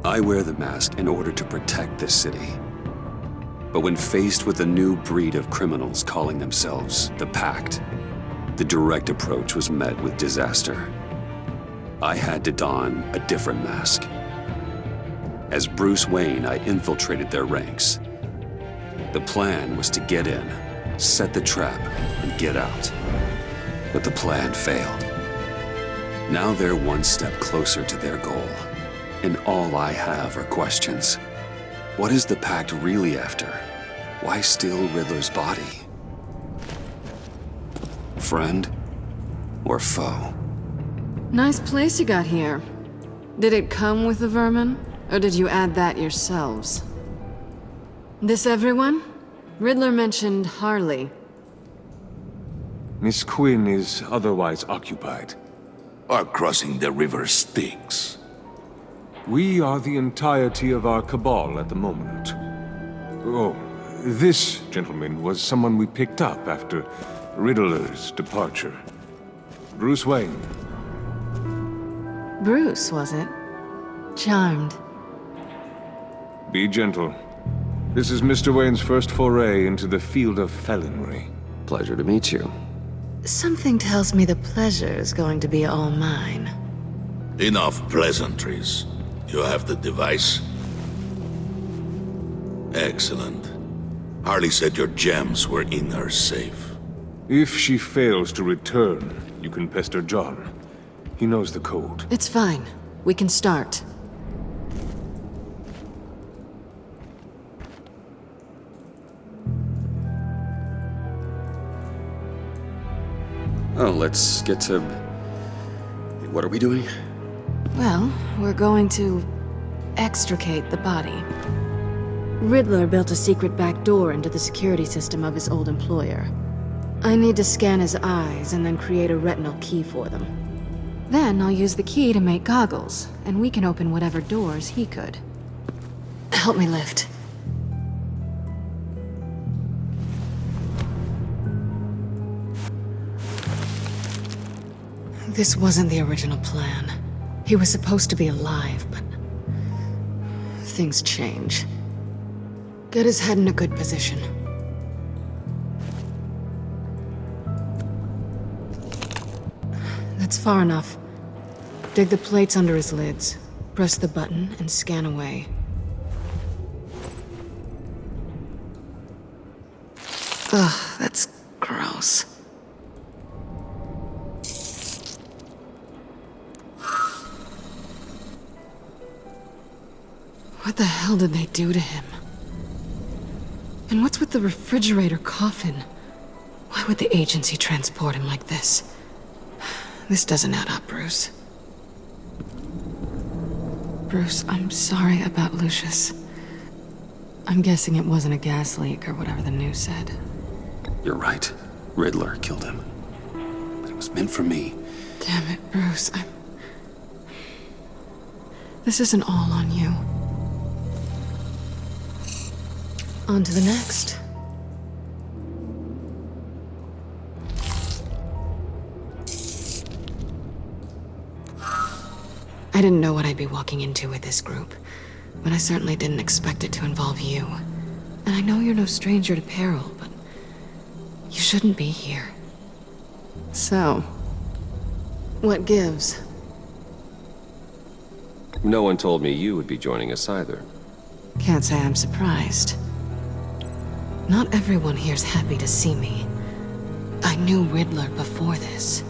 I wear the mask in order to protect this city. But when faced with a new breed of criminals calling themselves the Pact, the direct approach was met with disaster. I had to don a different mask. As Bruce Wayne, I infiltrated their ranks. The plan was to get in, set the trap, and get out. But the plan failed. Now they're one step closer to their goal, and all I have are questions. What is the Pact really after? Why steal Riddler's body? Friend or foe? Nice place you got here. Did it come with the vermin, or did you add that yourselves? This everyone? Riddler mentioned Harley. Miss Quinn is otherwise occupied. Are crossing the river Styx. We are the entirety of our cabal at the moment. Oh, this gentleman was someone we picked up after Riddler's departure. Bruce Wayne. Bruce, was it? Charmed. Be gentle. This is Mr. Wayne's first foray into the field of felonry. Pleasure to meet you. Something tells me the pleasure is going to be all mine. Enough pleasantries. You have the device? Excellent. Harley said your gems were in her safe. If she fails to return, you can pester John. He knows the code. It's fine. We can start. Oh, let's get to... What are we doing? Well, we're going to extricate the body. Riddler built a secret back door into the security system of his old employer. I need to scan his eyes and then create a retinal key for them. Then I'll use the key to make goggles, and we can open whatever doors he could. Help me lift. This wasn't the original plan. He was supposed to be alive, but things change. Get his head in a good position. That's far enough. Dig the plates under his lids. Press the button and scan away. Ugh, that's gross. What the hell did they do to him? And what's with the refrigerator coffin? Why would the agency transport him like this? This doesn't add up, Bruce. Bruce, I'm sorry about Lucius. I'm guessing it wasn't a gas leak or whatever the news said. You're right. Riddler killed him. But it was meant for me. Damn it, Bruce. This isn't all on you. On to the next. I didn't know what I'd be walking into with this group, but I certainly didn't expect it to involve you. And I know you're no stranger to peril, but you shouldn't be here. So, what gives? No one told me you would be joining us either. Can't say I'm surprised. Not everyone here's happy to see me. I knew Riddler before this.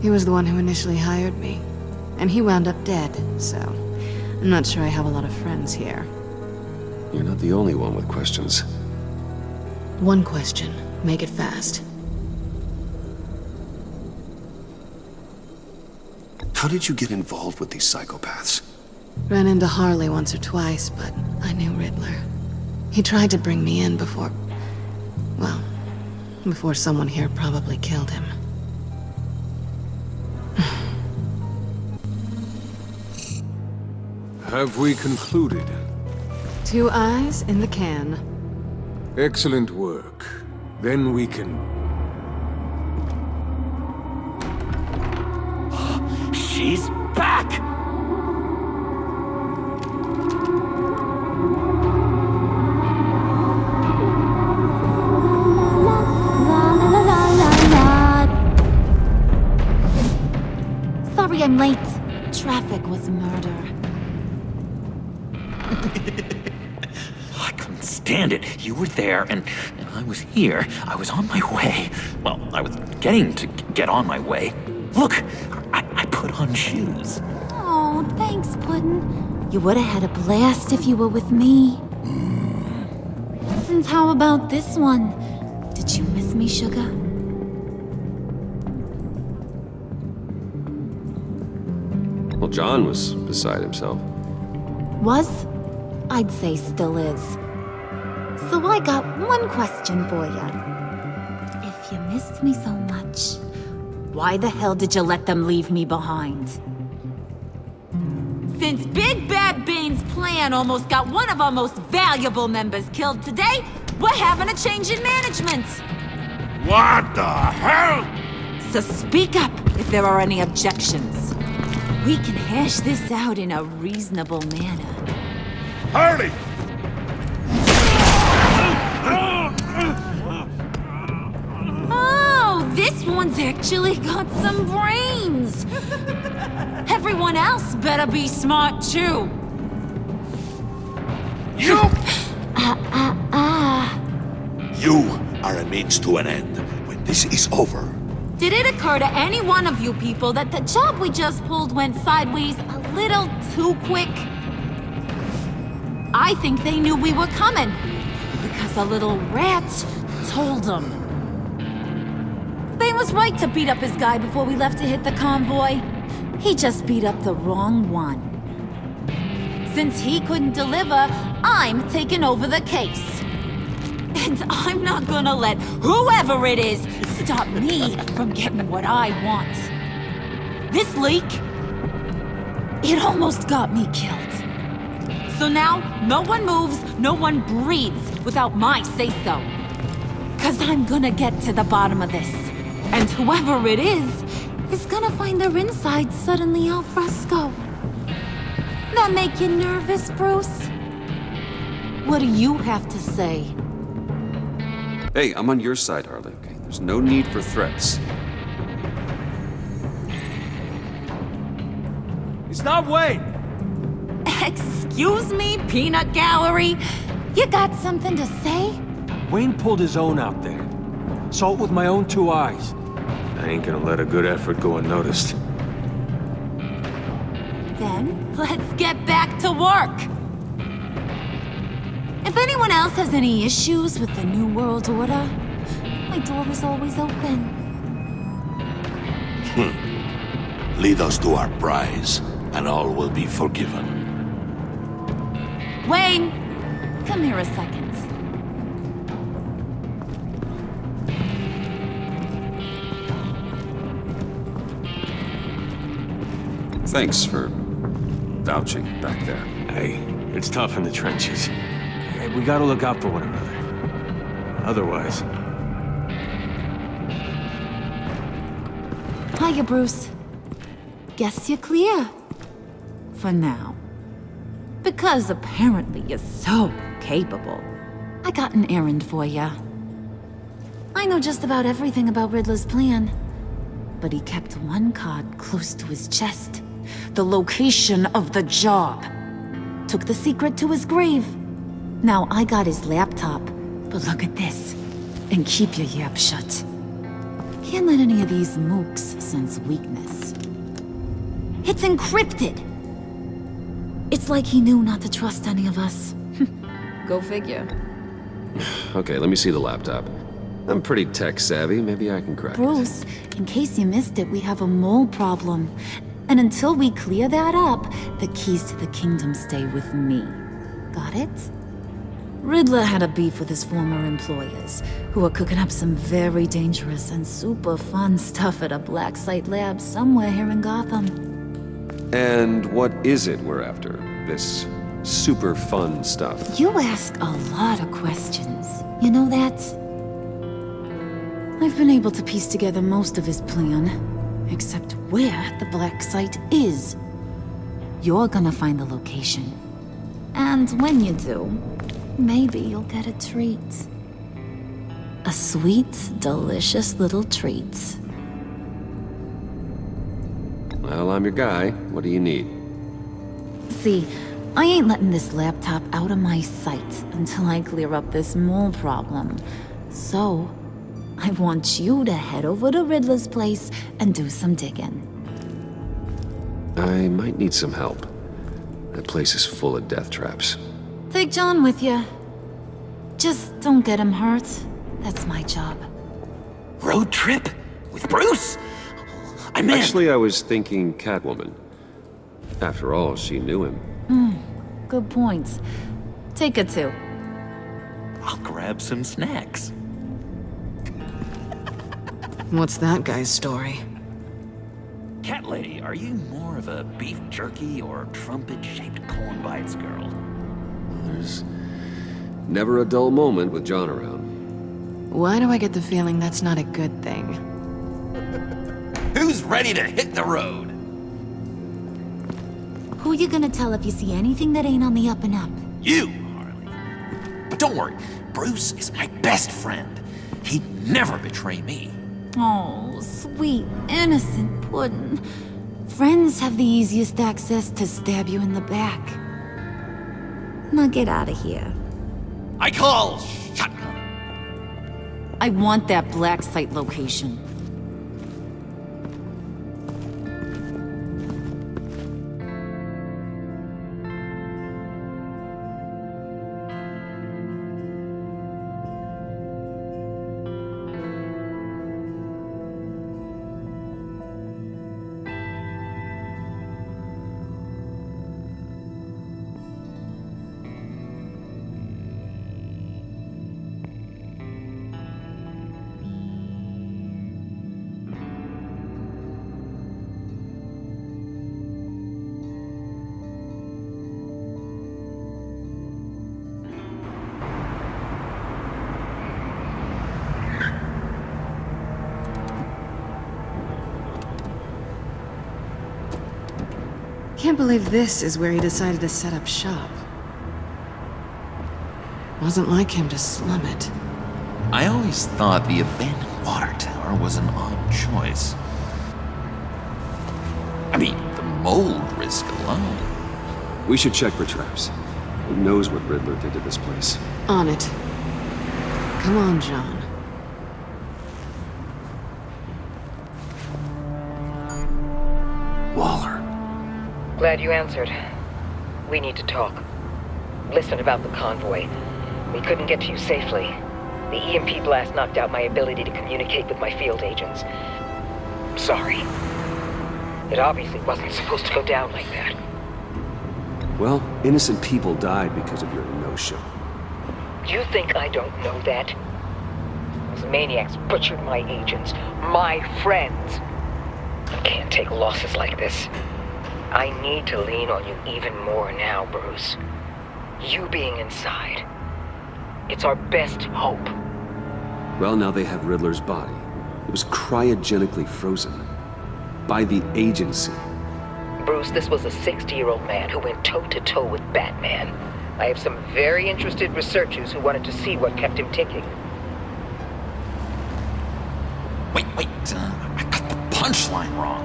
He was the one who initially hired me, and he wound up dead, so I'm not sure I have a lot of friends here. You're not the only one with questions. One question. Make it fast. How did you get involved with these psychopaths? Ran into Harley once or twice, but I knew Riddler. He tried to bring me in before... well, before someone here probably killed him. Have we concluded? 2 eyes in the can. Excellent work. Then we can... She's back! I'm late. Traffic was murder. I couldn't stand it. You were there, and I was here. I was on my way. Well, I was getting to get on my way. Look, I put on shoes. Oh, thanks, Puddin'. You would have had a blast if you were with me. And how about this one? Did you miss me, sugar? Well, John was beside himself. Was? I'd say still is. So I got one question for you. If you missed me so much, why the hell did you let them leave me behind? Since Big Bad Bane's plan almost got one of our most valuable members killed today, we're having a change in management. What the hell? So speak up if there are any objections. We can hash this out in a reasonable manner. Harley! Oh, this one's actually got some brains. Everyone else better be smart too. You! You are a means to an end. When this is over, Did it occur to any one of you people that the job we just pulled went sideways a little too quick? I think they knew we were coming, because a little rat told them. Bane was right to beat up his guy before we left to hit the convoy. He just beat up the wrong one. Since he couldn't deliver, I'm taking over the case. And I'm not gonna let whoever it is stop me from getting what I want. This leak, it almost got me killed. So now, no one moves, no one breathes without my say-so. 'Cause I'm gonna get to the bottom of this. And whoever it is gonna find their inside suddenly al fresco. That make you nervous, Bruce? What do you have to say? Hey, I'm on your side, Harley, okay? There's no need for threats. He's not Wayne! Excuse me, peanut gallery? You got something to say? Wayne pulled his own out there. Saw it with my own two eyes. I ain't gonna let a good effort go unnoticed. Then, let's get back to work. If anyone else has any issues with the New World Order, my door is always open. lead us to our prize, and all will be forgiven. Wayne, come here a second. Thanks for vouching back there. Hey, it's tough in the trenches. We gotta look out for one another. Otherwise... Hiya, Bruce. Guess you're clear. For now. Because apparently you're so capable. I got an errand for ya. I know just about everything about Riddler's plan. But he kept one card close to his chest. The location of the job. Took the secret to his grave. Now I got his laptop. But look at this. And keep your yap shut. Can't let any of these mooks sense weakness. It's encrypted! It's like he knew not to trust any of us. Go figure. Okay, let me see the laptop. I'm pretty tech savvy. Maybe I can crack it. Bruce, in case you missed it, we have a mole problem. And until we clear that up, the keys to the kingdom stay with me. Got it? Riddler had a beef with his former employers, who were cooking up some very dangerous and super fun stuff at a black site lab somewhere here in Gotham. And what is it we're after? This super fun stuff? You ask a lot of questions. You know that? I've been able to piece together most of his plan, except where the black site is. You're gonna find the location. And when you do, maybe you'll get a treat. A sweet, delicious little treat. Well, I'm your guy. What do you need? See, I ain't letting this laptop out of my sight until I clear up this mole problem. So, I want you to head over to Riddler's place and do some digging. I might need some help. That place is full of death traps. Take John with you. Just don't get him hurt. That's my job. Road trip? With Bruce? I'm in. Actually, I was thinking Catwoman. After all, she knew him. Good points. Take it too. I'll grab some snacks. What's that guy's story? Cat lady, are you more of a beef jerky or trumpet-shaped corn bites girl? There's never a dull moment with John around. Why do I get the feeling that's not a good thing? Who's ready to hit the road? Who you gonna tell if you see anything that ain't on the up and up? You, Harley. But don't worry, Bruce is my best friend. He'd never betray me. Oh, sweet, innocent puddin'. Friends have the easiest access to stab you in the back. Now get out of here. I call shotgun. I want that black site location. Can't believe this is where he decided to set up shop. Wasn't like him to slum it. I always thought the abandoned water tower was an odd choice. I mean, the mold risk alone. We should check for traps. Who knows what Riddler did to this place? On it. Come on, John. Waller. Glad you answered. We need to talk. Listen about the convoy. We couldn't get to you safely. The EMP blast knocked out my ability to communicate with my field agents. Sorry. It obviously wasn't supposed to go down like that. Well, innocent people died because of your no-show. You think I don't know that? Those maniacs butchered my agents, my friends. I can't take losses like this. I need to lean on you even more now, Bruce. You being inside. It's our best hope. Well, now they have Riddler's body. It was cryogenically frozen. By the agency. Bruce, this was a 60-year-old man who went toe-to-toe with Batman. I have some very interested researchers who wanted to see what kept him ticking. Wait, I got the punchline wrong.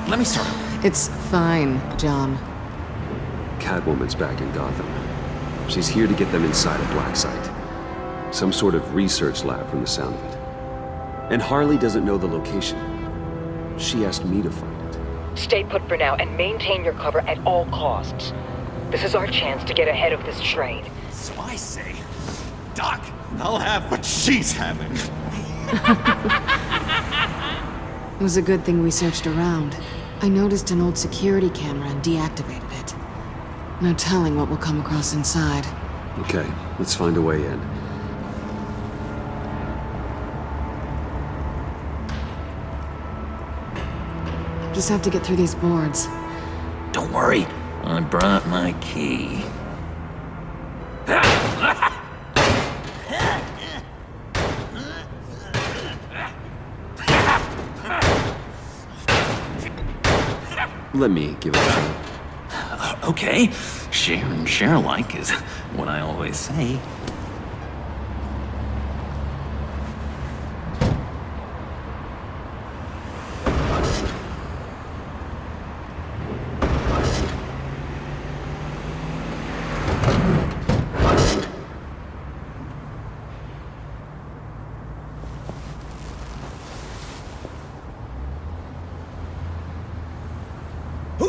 Let me start over. It's fine, John. Catwoman's back in Gotham. She's here to get them inside a black site. Some sort of research lab from the sound of it. And Harley doesn't know the location. She asked me to find it. Stay put for now and maintain your cover at all costs. This is our chance to get ahead of this train. So I say, Doc, I'll have what she's having. It was a good thing we searched around. I noticed an old security camera and deactivated it. No telling what we'll come across inside. Okay, let's find a way in. Just have to get through these boards. Don't worry, I brought my key. Let me give it a shot. Okay, share and share alike is what I always say.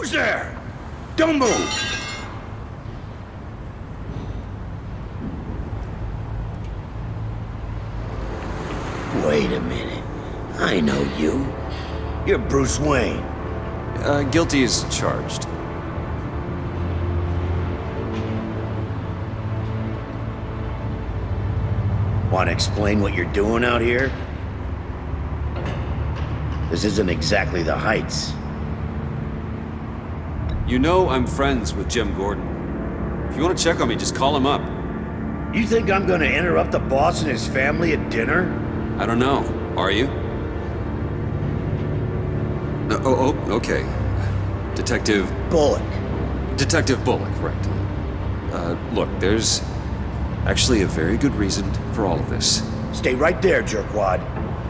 Who's there? Don't move! Wait a minute. I know you. You're Bruce Wayne. Guilty as charged. Want to explain what you're doing out here? This isn't exactly the Heights. You know I'm friends with Jim Gordon. If you want to check on me, just call him up. You think I'm gonna interrupt the boss and his family at dinner? I don't know. Are you? Okay. Detective... Bullock. Detective Bullock, right. Look, there's actually a very good reason for all of this. Stay right there, jerkwad.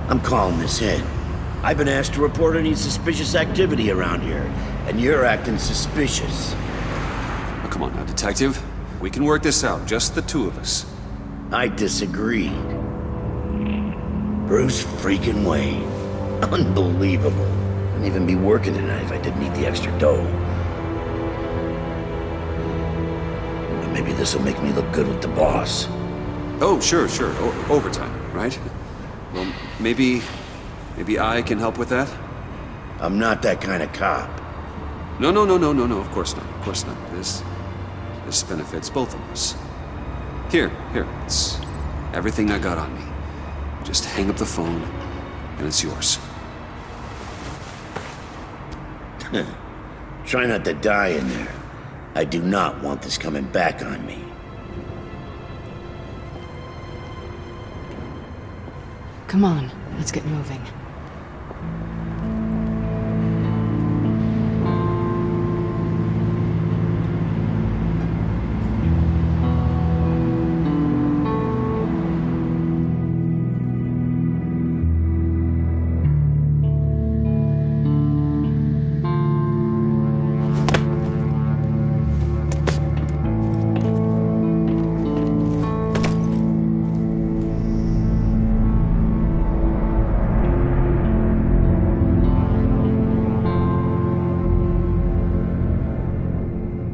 I'm calling this in. I've been asked to report any suspicious activity around here, and you're acting suspicious. Oh, come on now, Detective. We can work this out, just the two of us. I disagree. Bruce freaking Wayne. Unbelievable. Wouldn't even be working tonight if I didn't need the extra dough. But maybe this'll make me look good with the boss. Oh, sure. Overtime, right? Well, maybe I can help with that? I'm not that kind of cop. No, of course not. This benefits both of us. Here, it's everything I got on me. Just hang up the phone, and it's yours. Try not to die in there. I do not want this coming back on me. Come on, let's get moving.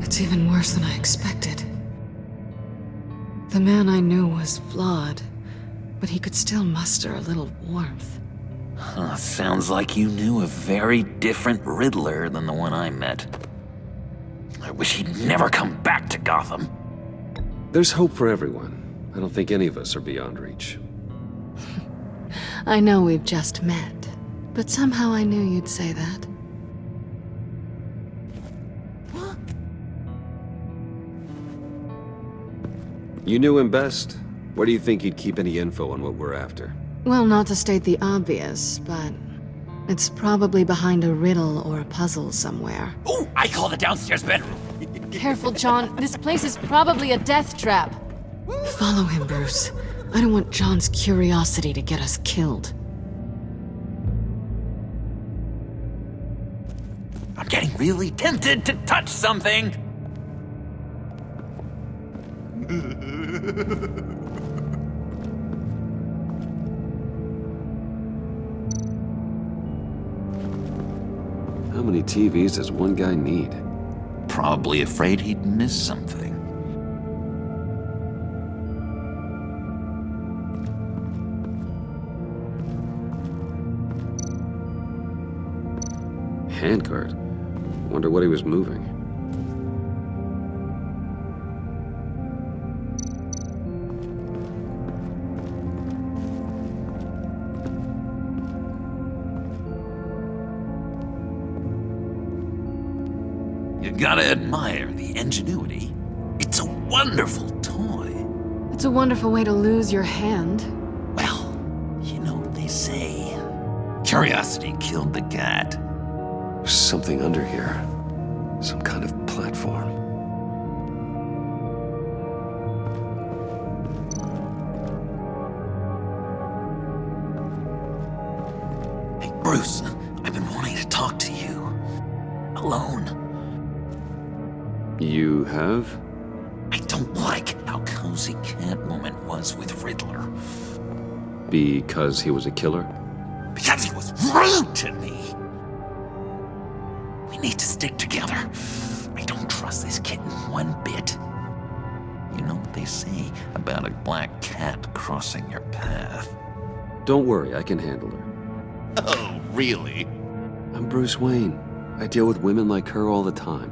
It's even worse than I expected. The man I knew was flawed, but he could still muster a little warmth. Sounds like you knew a very different Riddler than the one I met. I wish he'd never come back to Gotham. There's hope for everyone. I don't think any of us are beyond reach. I know we've just met, but somehow I knew you'd say that. You knew him best. Where do you think he'd keep any info on what we're after? Well, not to state the obvious, but it's probably behind a riddle or a puzzle somewhere. Oh, I call the downstairs bedroom. Careful, John. This place is probably a death trap. Follow him, Bruce. I don't want John's curiosity to get us killed. I'm getting really tempted to touch something. How many TVs does one guy need? Probably afraid he'd miss something. Handcart. Wonder what he was moving. You gotta admire the ingenuity. It's a wonderful toy. It's a wonderful way to lose your hand. Well, you know what they say. Curiosity killed the cat. There's something under here. Some kind of platform. Hey, Bruce, I've been wanting to talk to you. Alone. You have? I don't like how cozy Catwoman was with Riddler. Because he was a killer? Because he was rude to me. We need to stick together. I don't trust this kitten one bit. You know what they say about a black cat crossing your path? Don't worry, I can handle her. Oh, really? I'm Bruce Wayne. I deal with women like her all the time.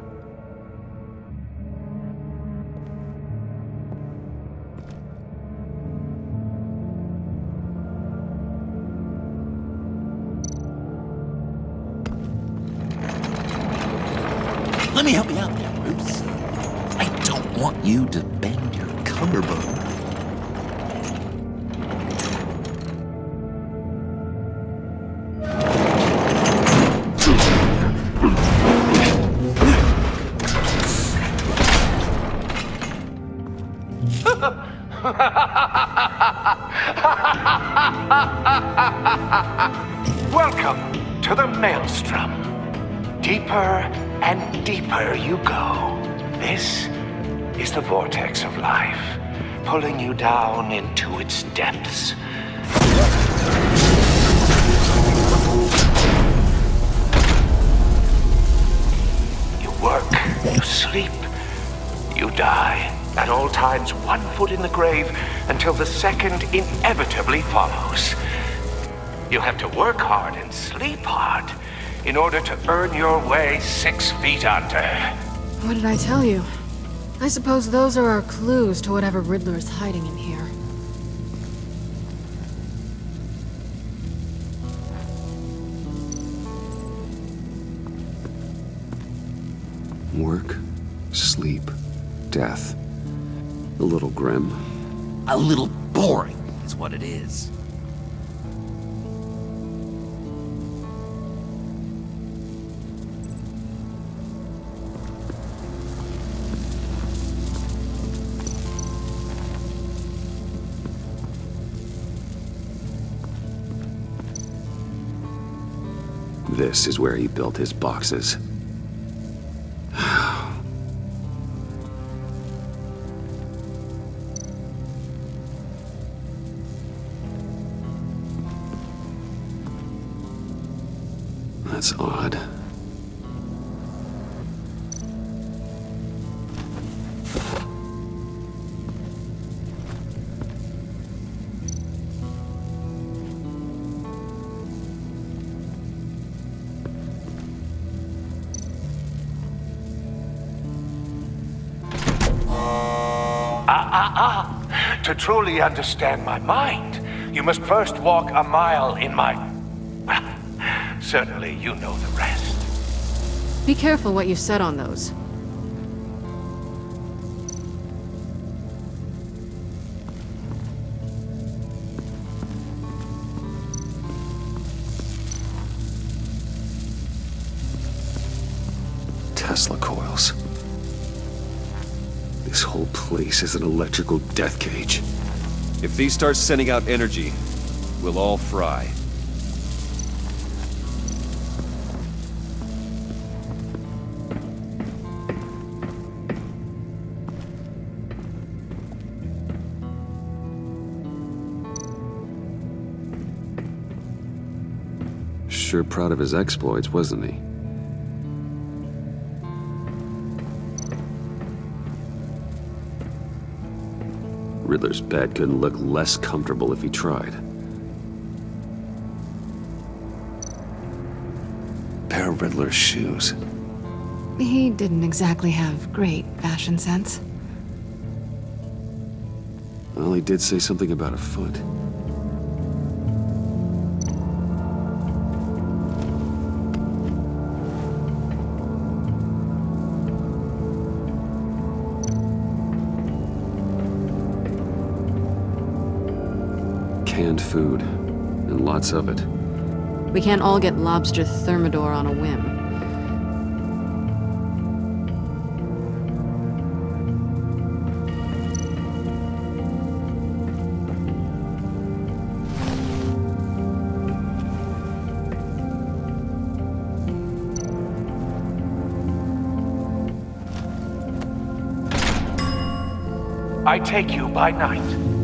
Let me help you out there, Bruce. I don't want you to bend your collarbone. Welcome to the Maelstrom. Deeper and deeper you go. This is the vortex of life, pulling you down into its depths. You work, you sleep, you die. At all times, 1 foot in the grave until the second inevitably follows. You have to work hard and sleep hard in order to earn your way 6 feet under. What did I tell you? I suppose those are our clues to whatever Riddler is hiding in here. Work, sleep, death. A little grim. A little boring is what it is. This is where he built his boxes. That's odd. To truly understand my mind, you must first walk a mile in my... Well, certainly you know the rest. Be careful what you said on those. Tesla coils. This whole place is an electrical death cage. If these start sending out energy, we'll all fry. Sure proud of his exploits, wasn't he? Riddler's bed couldn't look less comfortable if he tried. Pair of Riddler's shoes. He didn't exactly have great fashion sense. Well, he did say something about a foot. Canned food, and lots of it. We can't all get lobster thermidor on a whim. I take you by night.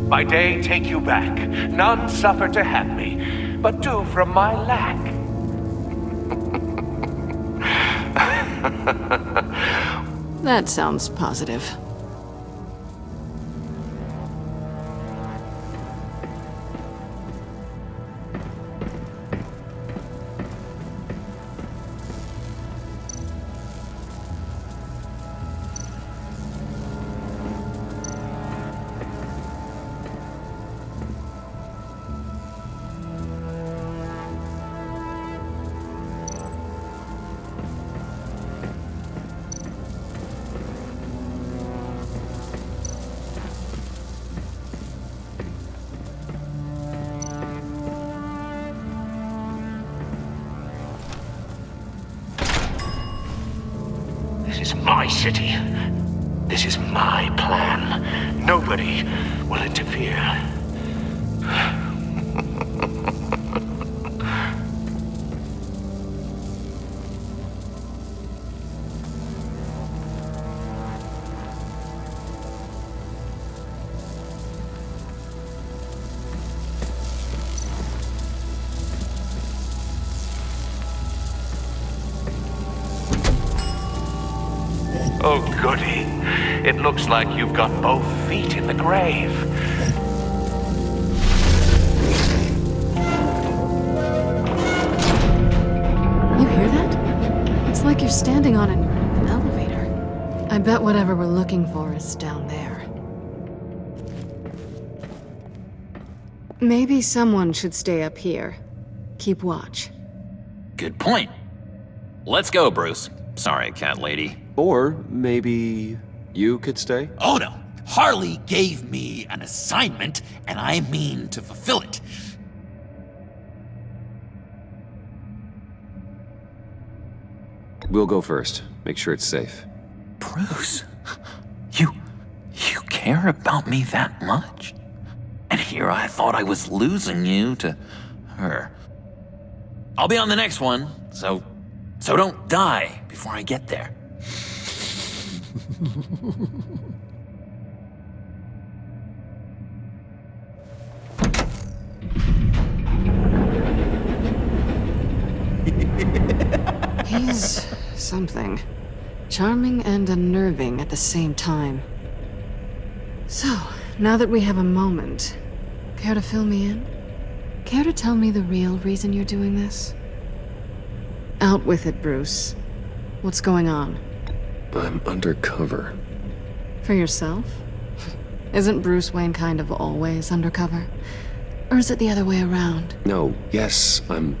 By day, take you back. None suffer to have me, but do from my lack. That sounds positive. This is my city. This is my plan. Nobody will interfere. Oh, goody. It looks like you've got both feet in the grave. You hear that? It's like you're standing on an elevator. I bet whatever we're looking for is down there. Maybe someone should stay up here. Keep watch. Good point. Let's go, Bruce. Sorry, cat lady. Or maybe you could stay? Oh no! Harley gave me an assignment, and I mean to fulfill it. We'll go first. Make sure it's safe. Bruce, you care about me that much? And here I thought I was losing you to her. I'll be on the next one, so don't die before I get there. He's something. Charming and unnerving at the same time. So, now that we have a moment, care to fill me in? Care to tell me the real reason you're doing this? Out with it, Bruce. What's going on? I'm undercover. For yourself? Isn't Bruce Wayne kind of always undercover? Or is it the other way around? No, yes, I'm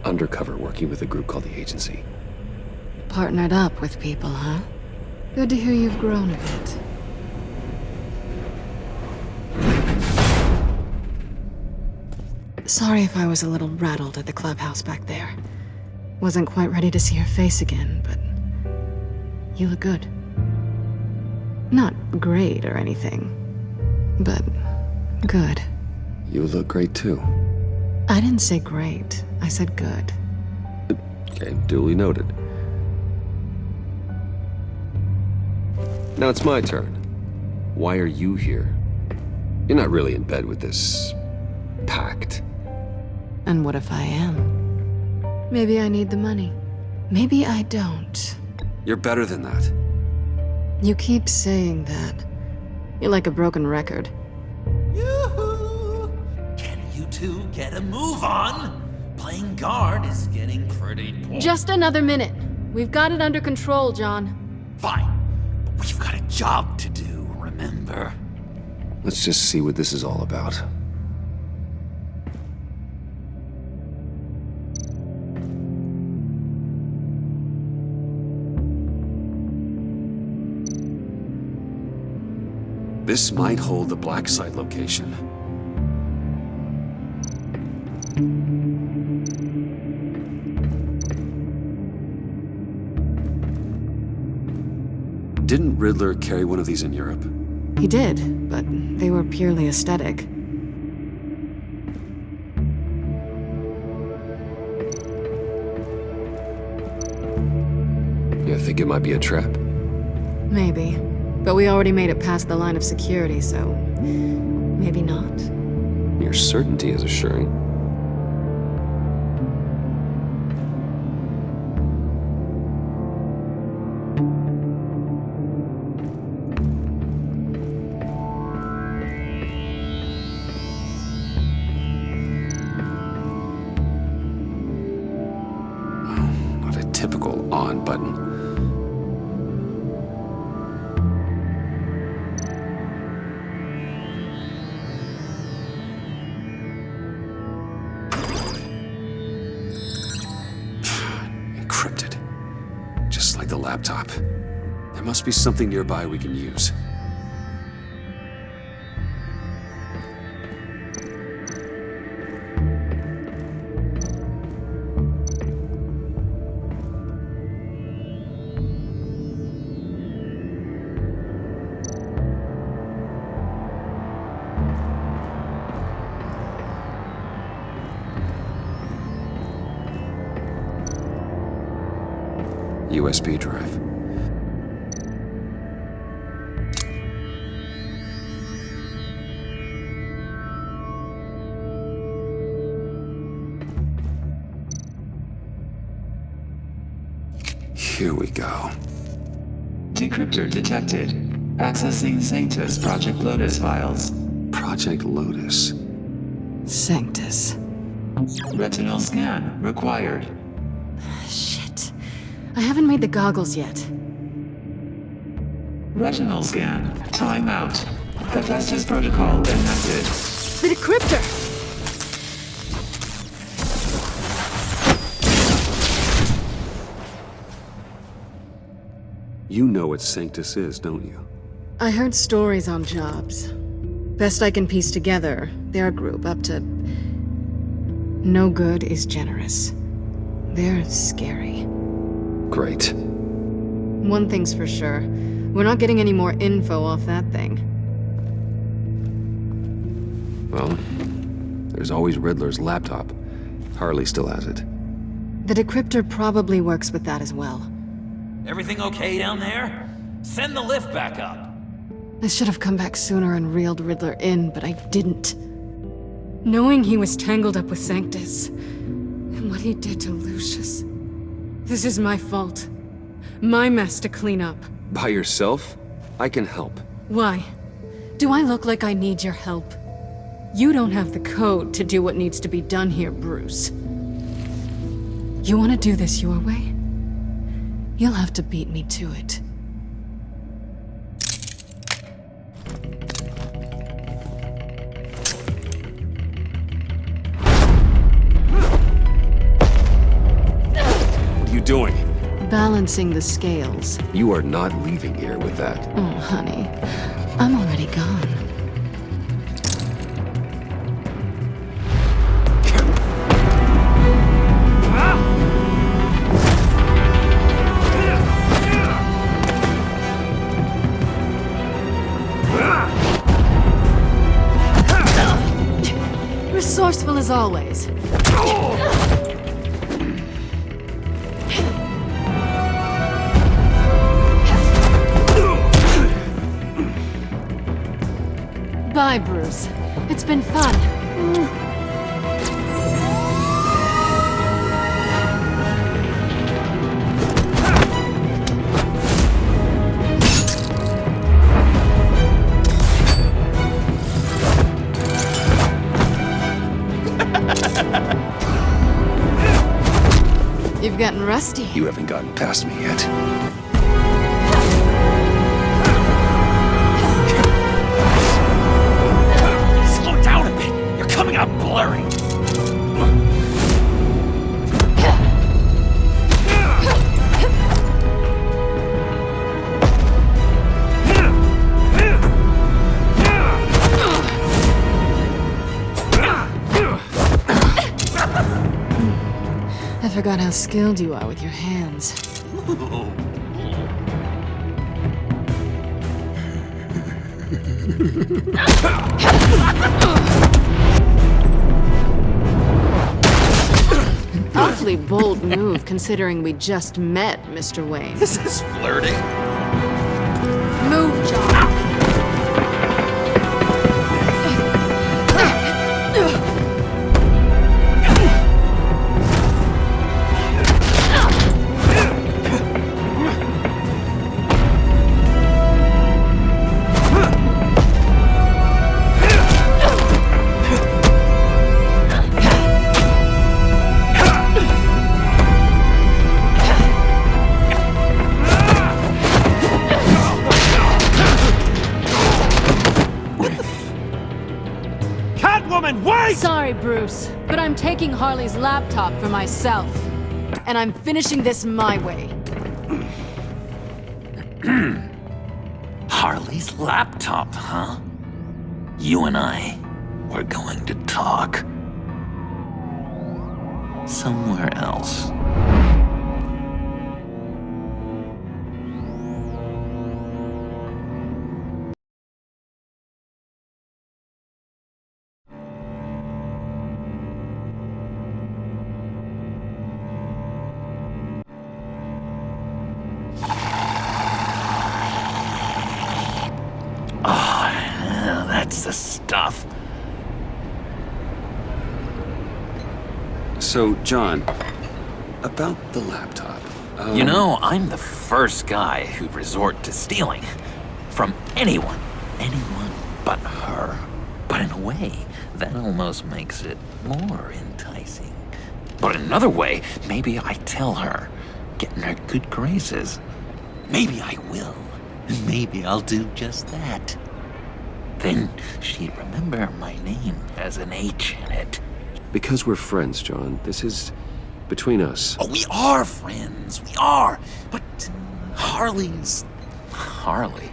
undercover working with a group called the Agency. Partnered up with people, huh? Good to hear you've grown a bit. Sorry if I was a little rattled at the clubhouse back there. Wasn't quite ready to see your face again, but you look good. Not great or anything, but good. You look great too. I didn't say great. I said good. Okay, duly noted. Now it's my turn. Why are you here? You're not really in bed with this pact. And what if I am? Maybe I need the money. Maybe I don't. You're better than that. You keep saying that. You're like a broken record. Yoo-hoo! Can you two get a move on? Playing guard is getting pretty boring. Just another minute. We've got it under control, John. Fine. But we've got a job to do, remember? Let's just see what this is all about. This might hold the black site location. Didn't Riddler carry one of these in Europe? He did, but they were purely aesthetic. You think it might be a trap? Maybe. But we already made it past the line of security, so maybe not. Your certainty is assuring. laptop. There must be something nearby we can use. USB drive. Here we go. Decryptor detected. Accessing Sanctus Project Lotus files. Project Lotus. Sanctus. Retinal scan required. Shit. I haven't made the goggles yet. Retinal scan. Timeout. Hephaestus protocol enacted. The decryptor! You know what Sanctus is, don't you? I heard stories on jobs. Best I can piece together, their group up to... No good is generous. They're scary. Great. One thing's for sure. We're not getting any more info off that thing. Well, there's always Riddler's laptop. Harley still has it. The decryptor probably works with that as well. Everything okay down there? Send the lift back up. I should have come back sooner and reeled Riddler in, but I didn't. Knowing he was tangled up with Sanctus, and what he did to Lucius. This is my fault. My mess to clean up. By yourself? I can help. Why? Do I look like I need your help? You don't have the code to do what needs to be done here, Bruce. You want to do this your way? You'll have to beat me to it. What are you doing? Balancing the scales. You are not leaving here with that. Oh, honey. I'm already gone. Resourceful as always. Bye, Bruce. It's been fun. You've gotten rusty. You haven't gotten past me yet. Slow down a bit. You're coming out blurry. I forgot how skilled you are with your hands. Awfully bold move considering we just met, Mr. Wayne. This is flirting. Move, John. Sorry, Bruce, but I'm taking Harley's laptop for myself. And I'm finishing this my way. Harley's laptop, huh? You and I, we're going to talk. Somewhere else. That's the stuff. So, John, about the laptop. You know, I'm the first guy who'd resort to stealing. From anyone. Anyone but her. But in a way, that almost makes it more enticing. But in another way, maybe I tell her, get in her good graces. Maybe I will. And maybe I'll do just that. Then she'd remember my name has an H in it. Because we're friends, John. This is between us. Oh, we are friends. We are. But Harley's... Harley.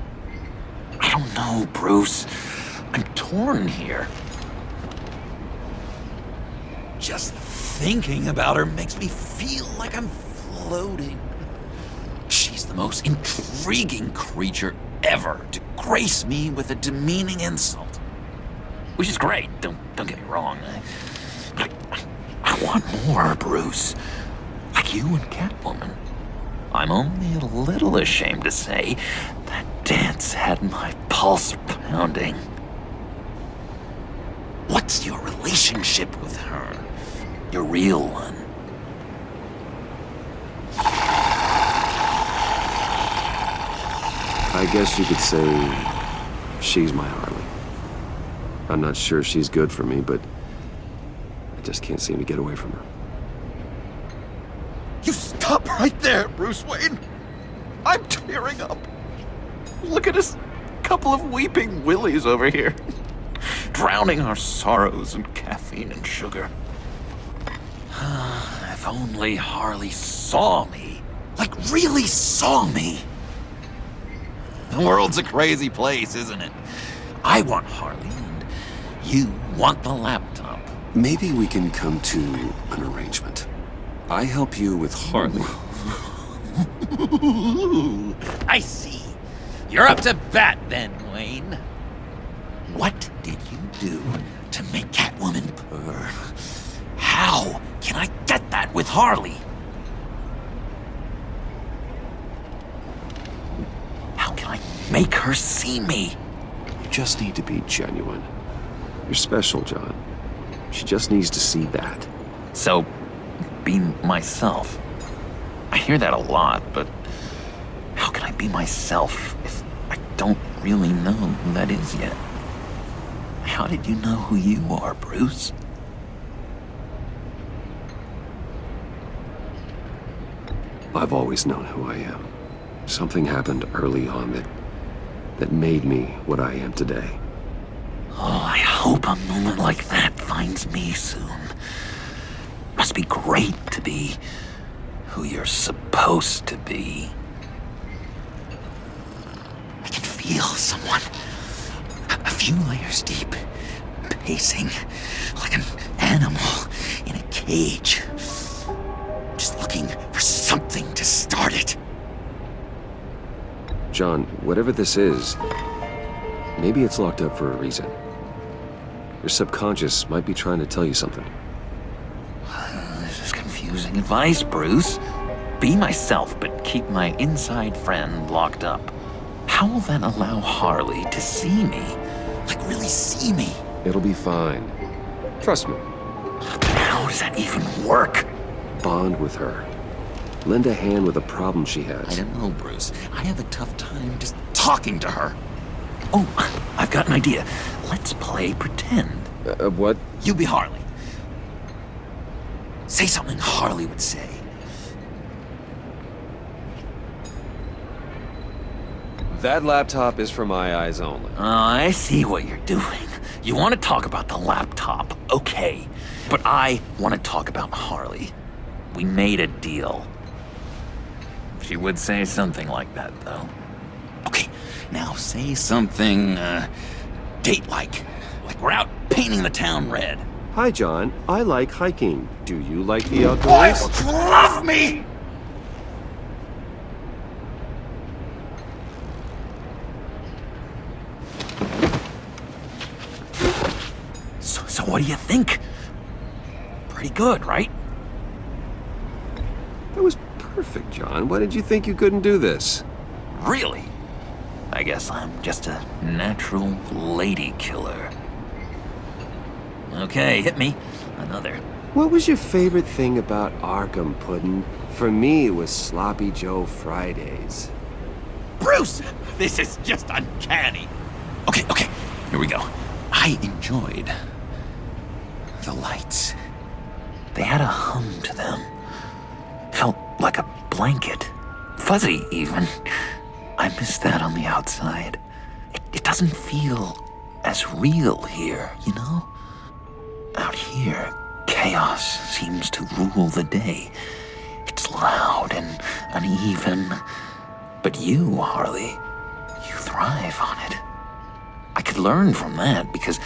I don't know, Bruce. I'm torn here. Just thinking about her makes me feel like I'm floating. She's the most intriguing creature ever to grace me with a demeaning insult. Which is great, don't get me wrong. But I want more, Bruce. Like you and Catwoman. I'm only a little ashamed to say that dance had my pulse pounding. What's your relationship with her? Your real one? I guess you could say she's my Harley. I'm not sure she's good for me, but I just can't seem to get away from her. You stop right there, Bruce Wayne. I'm tearing up. Look at us, couple of weeping willies over here. Drowning our sorrows in caffeine and sugar. If only Harley saw me. Like, really saw me. The world's a crazy place, isn't it? I want Harley, and you want the laptop. Maybe we can come to an arrangement. I help you with Harley. I see. You're up to bat then, Wayne. What did you do to make Catwoman purr? How can I get that with Harley? How can I make her see me? You just need to be genuine. You're special, John. She just needs to see that. So, be myself. I hear that a lot, but how can I be myself if I don't really know who that is yet? How did you know who you are, Bruce? I've always known who I am. Something happened early on that made me what I am today. Oh, I hope a moment like that finds me soon. Must be great to be who you're supposed to be. I can feel someone a few layers deep, pacing like an animal in a cage. Just looking for something to start it. John, whatever this is, maybe it's locked up for a reason. Your subconscious might be trying to tell you something. This is confusing advice, Bruce. Be myself, but keep my inside friend locked up. How will that allow Harley to see me? Like, really see me? It'll be fine. Trust me. But how does that even work? Bond with her. Lend a hand with a problem she has. I don't know, Bruce. I have a tough time just talking to her. Oh, I've got an idea. Let's play pretend. What? You be Harley. Say something Harley would say. That laptop is for my eyes only. I see what you're doing. You want to talk about the laptop, okay. But I want to talk about Harley. We made a deal. She would say something like that, though. Now say something, date-like. Like we're out painting the town red. Hi, John. I like hiking. Do you like the outdoors? Boys, love me! So what do you think? Pretty good, right? That was perfect, John. Why did you think you couldn't do this? Really? I guess I'm just a natural lady killer. Okay, hit me. Another. What was your favorite thing about Arkham, Puddin'? For me, it was Sloppy Joe Fridays. Bruce! This is just uncanny. Okay, here we go. I enjoyed the lights. They had a hum to them. Felt like a blanket. Fuzzy, even. I miss that on the outside. It doesn't feel as real here, you know? Out here, chaos seems to rule the day. It's loud and uneven. But you, Harley, you thrive on it. I could learn from that because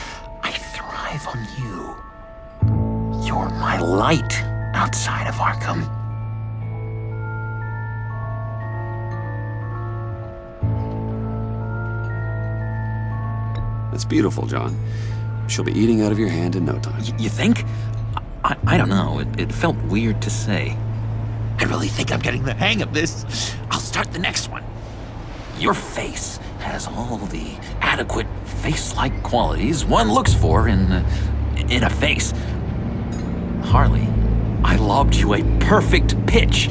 I thrive on you. You're my light outside of Arkham. That's beautiful, John. She'll be eating out of your hand in no time. You think? I don't know. It felt weird to say. I really think I'm getting the hang of this. I'll start the next one. Your face has all the adequate face-like qualities one looks for in a face. Harley, I lobbed you a perfect pitch.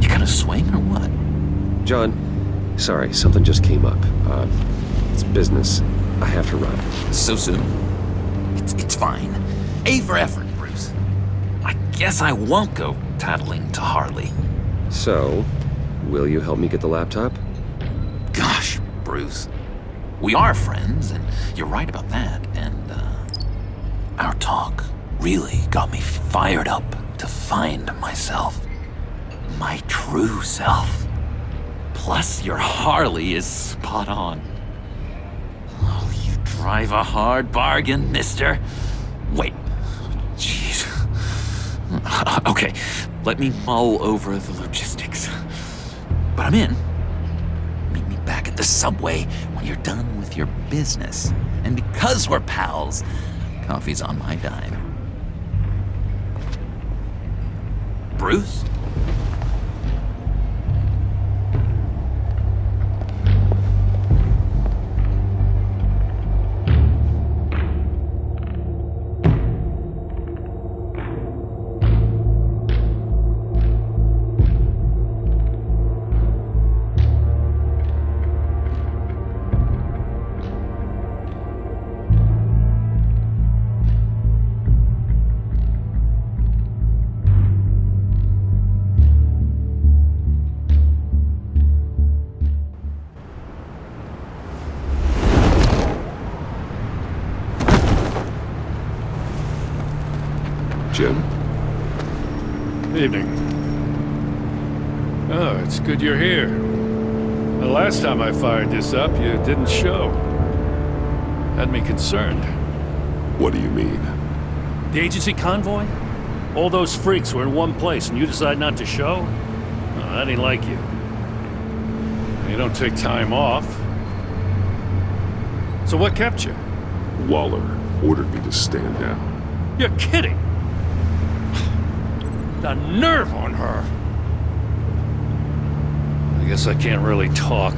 You gonna swing or what? John, sorry, something just came up. It's business. I have to run. So soon? It's fine. A for effort, Bruce. I guess I won't go tattling to Harley. So, will you help me get the laptop? Gosh, Bruce. We are friends, and you're right about that. And, our talk really got me fired up to find myself. My true self. Plus, your Harley is spot on. Oh, you drive a hard bargain, mister. Wait. Jeez. Okay, let me mull over the logistics. But I'm in. Meet me back at the subway when you're done with your business. And because we're pals, coffee's on my dime. Bruce? Jim? Evening. Oh, it's good you're here. The last time I fired this up, you didn't show. Had me concerned. What do you mean? The agency convoy? All those freaks were in one place and you decide not to show? Oh, that ain't like you. You don't take time off. So what kept you? Waller ordered me to stand down. You're kidding! The nerve on her! I guess I can't really talk.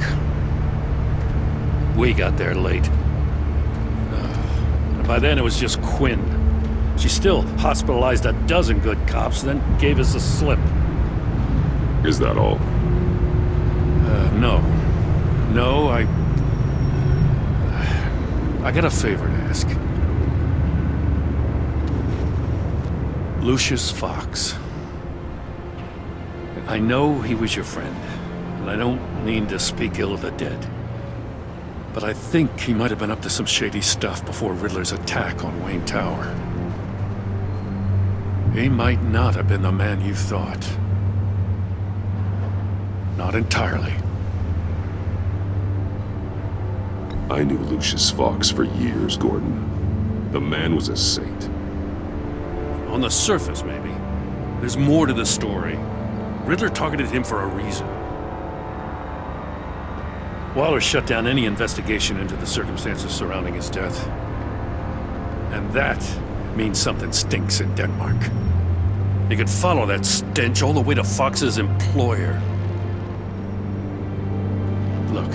We got there late. And by then it was just Quinn. She still hospitalized a dozen good cops, then gave us the slip. Is that all? No. No, I got a favor to ask. Lucius Fox. I know he was your friend, and I don't mean to speak ill of the dead. But I think he might have been up to some shady stuff before Riddler's attack on Wayne Tower. He might not have been the man you thought. Not entirely. I knew Lucius Fox for years, Gordon. The man was a saint. On the surface, maybe. There's more to the story. Riddler targeted him for a reason. Waller shut down any investigation into the circumstances surrounding his death. And that means something stinks in Denmark. You could follow that stench all the way to Fox's employer. Look,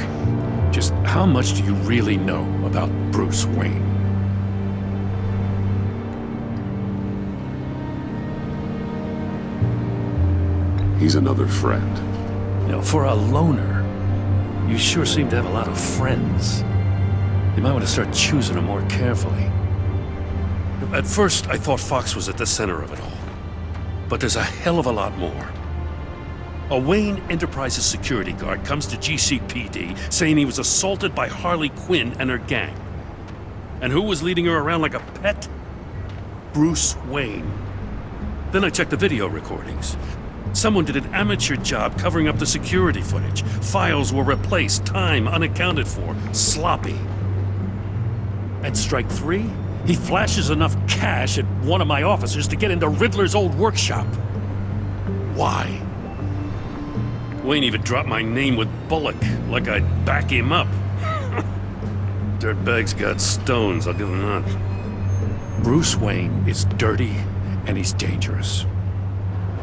just how much do you really know about Bruce Wayne? He's another friend. You know, for a loner, you sure seem to have a lot of friends. You might want to start choosing them more carefully. At first, I thought Fox was at the center of it all. But there's a hell of a lot more. A Wayne Enterprises security guard comes to GCPD saying he was assaulted by Harley Quinn and her gang. And who was leading her around like a pet? Bruce Wayne. Then I checked the video recordings. Someone did an amateur job covering up the security footage. Files were replaced, time unaccounted for, sloppy. At strike 3, he flashes enough cash at one of my officers to get into Riddler's old workshop. Why? Wayne even dropped my name with Bullock, like I'd back him up. Dirtbag's got stones, I'll give him that. Bruce Wayne is dirty, and he's dangerous.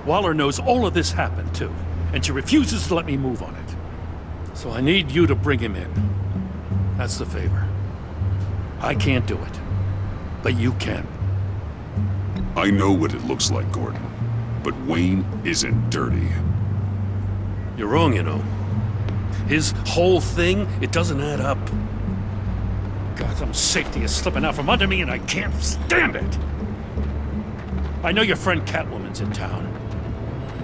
Waller knows all of this happened, too, and she refuses to let me move on it. So I need you to bring him in. That's the favor. I can't do it, but you can. I know what it looks like, Gordon, but Wayne isn't dirty. You're wrong, you know. His whole thing, it doesn't add up. Gotham's safety is slipping out from under me, and I can't stand it. I know your friend Catwoman's in town.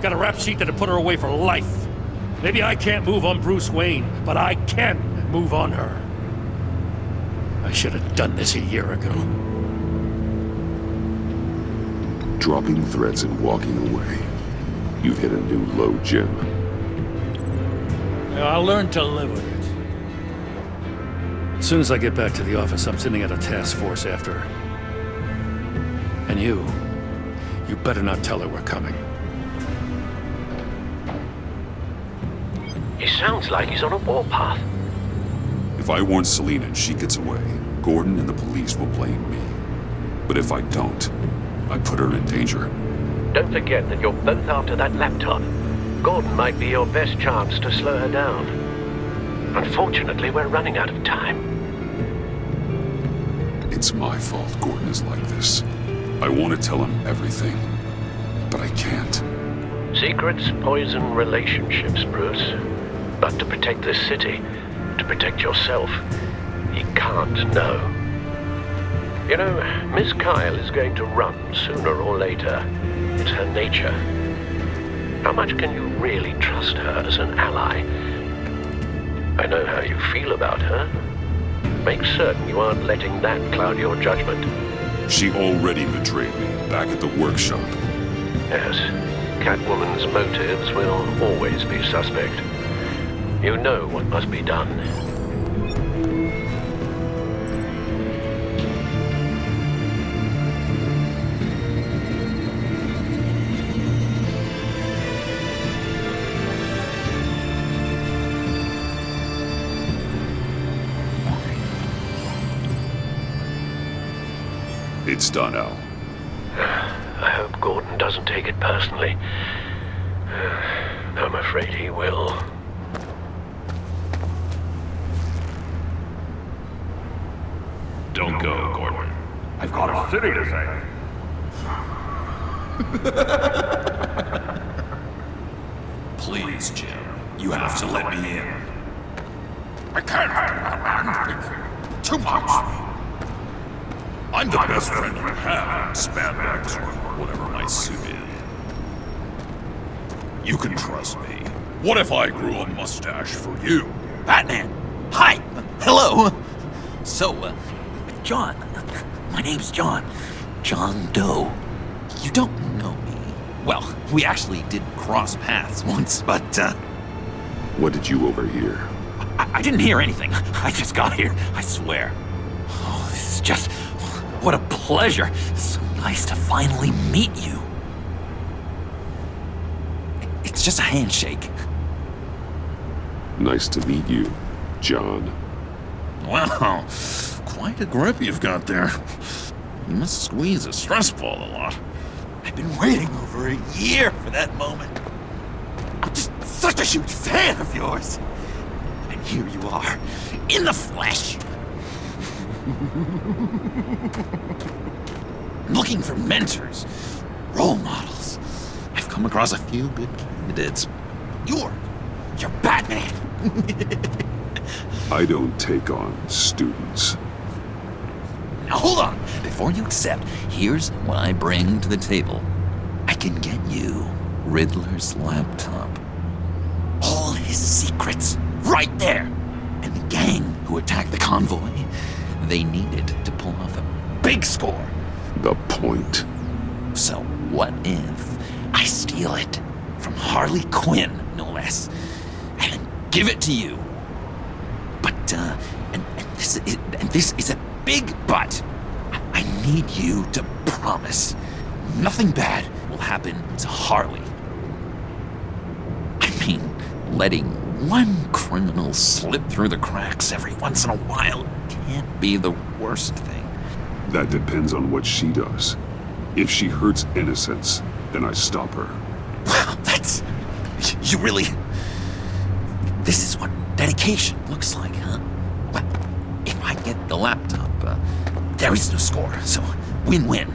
Got a rap sheet that'd put her away for life. Maybe I can't move on Bruce Wayne, but I can move on her. I should have done this a year ago. Dropping threats and walking away. You've hit a new low, Jim. I'll learn to live with it. As soon as I get back to the office, I'm sending out a task force after her. And you better not tell her we're coming. He sounds like he's on a warpath. If I warn Selina and she gets away, Gordon and the police will blame me. But if I don't, I put her in danger. Don't forget that you're both after that laptop. Gordon might be your best chance to slow her down. Unfortunately, we're running out of time. It's my fault Gordon is like this. I want to tell him everything, but I can't. Secrets poison relationships, Bruce. But to protect this city, to protect yourself, he can't know. You know, Miss Kyle is going to run sooner or later. It's her nature. How much can you really trust her as an ally? I know how you feel about her. Make certain you aren't letting that cloud your judgment. She already betrayed me back at the workshop. Yes, Catwoman's motives will always be suspect. You know what must be done. It's done, Al. I hope Gordon doesn't take it personally. I'm afraid he will. Don't go, Gordon. I've got a city to save. Please, Jim. You have to let me in. I can't do that, man. Too much. I'm the best friend you have in spandex or whatever my suit is. You can trust me. What if I grew a mustache for you? Batman! Hi! Hello! So, John. My name's John. John Doe. You don't know me. Well, we actually did cross paths once, but, What did you overhear? I didn't hear anything. I just got here, I swear. Oh, this is just... What a pleasure. It's so nice to finally meet you. It's just a handshake. Nice to meet you, John. Wow, quite a grip you've got there. You must squeeze a stress ball a lot. I've been waiting over a year for that moment. I'm just such a huge fan of yours. And here you are, in the flesh. Looking for mentors, role models. I've come across a few good candidates. You're Batman. I don't take on students. Now hold on. Before you accept, here's what I bring to the table. I can get you Riddler's laptop. All his secrets, right there. And the gang who attacked the convoy, they needed to pull off a big score. The point. So what if I steal it from Harley Quinn, no less, and then give it to you? But, and this is a big but. I need you to promise nothing bad will happen to Harley. I mean, letting one criminal slip through the cracks every once in a while can't be the worst thing. That depends on what she does. If she hurts innocents, then I stop her. Wow, that's... You really... This is what dedication looks like, huh? Well, if I get the laptop, there is no score, so win-win.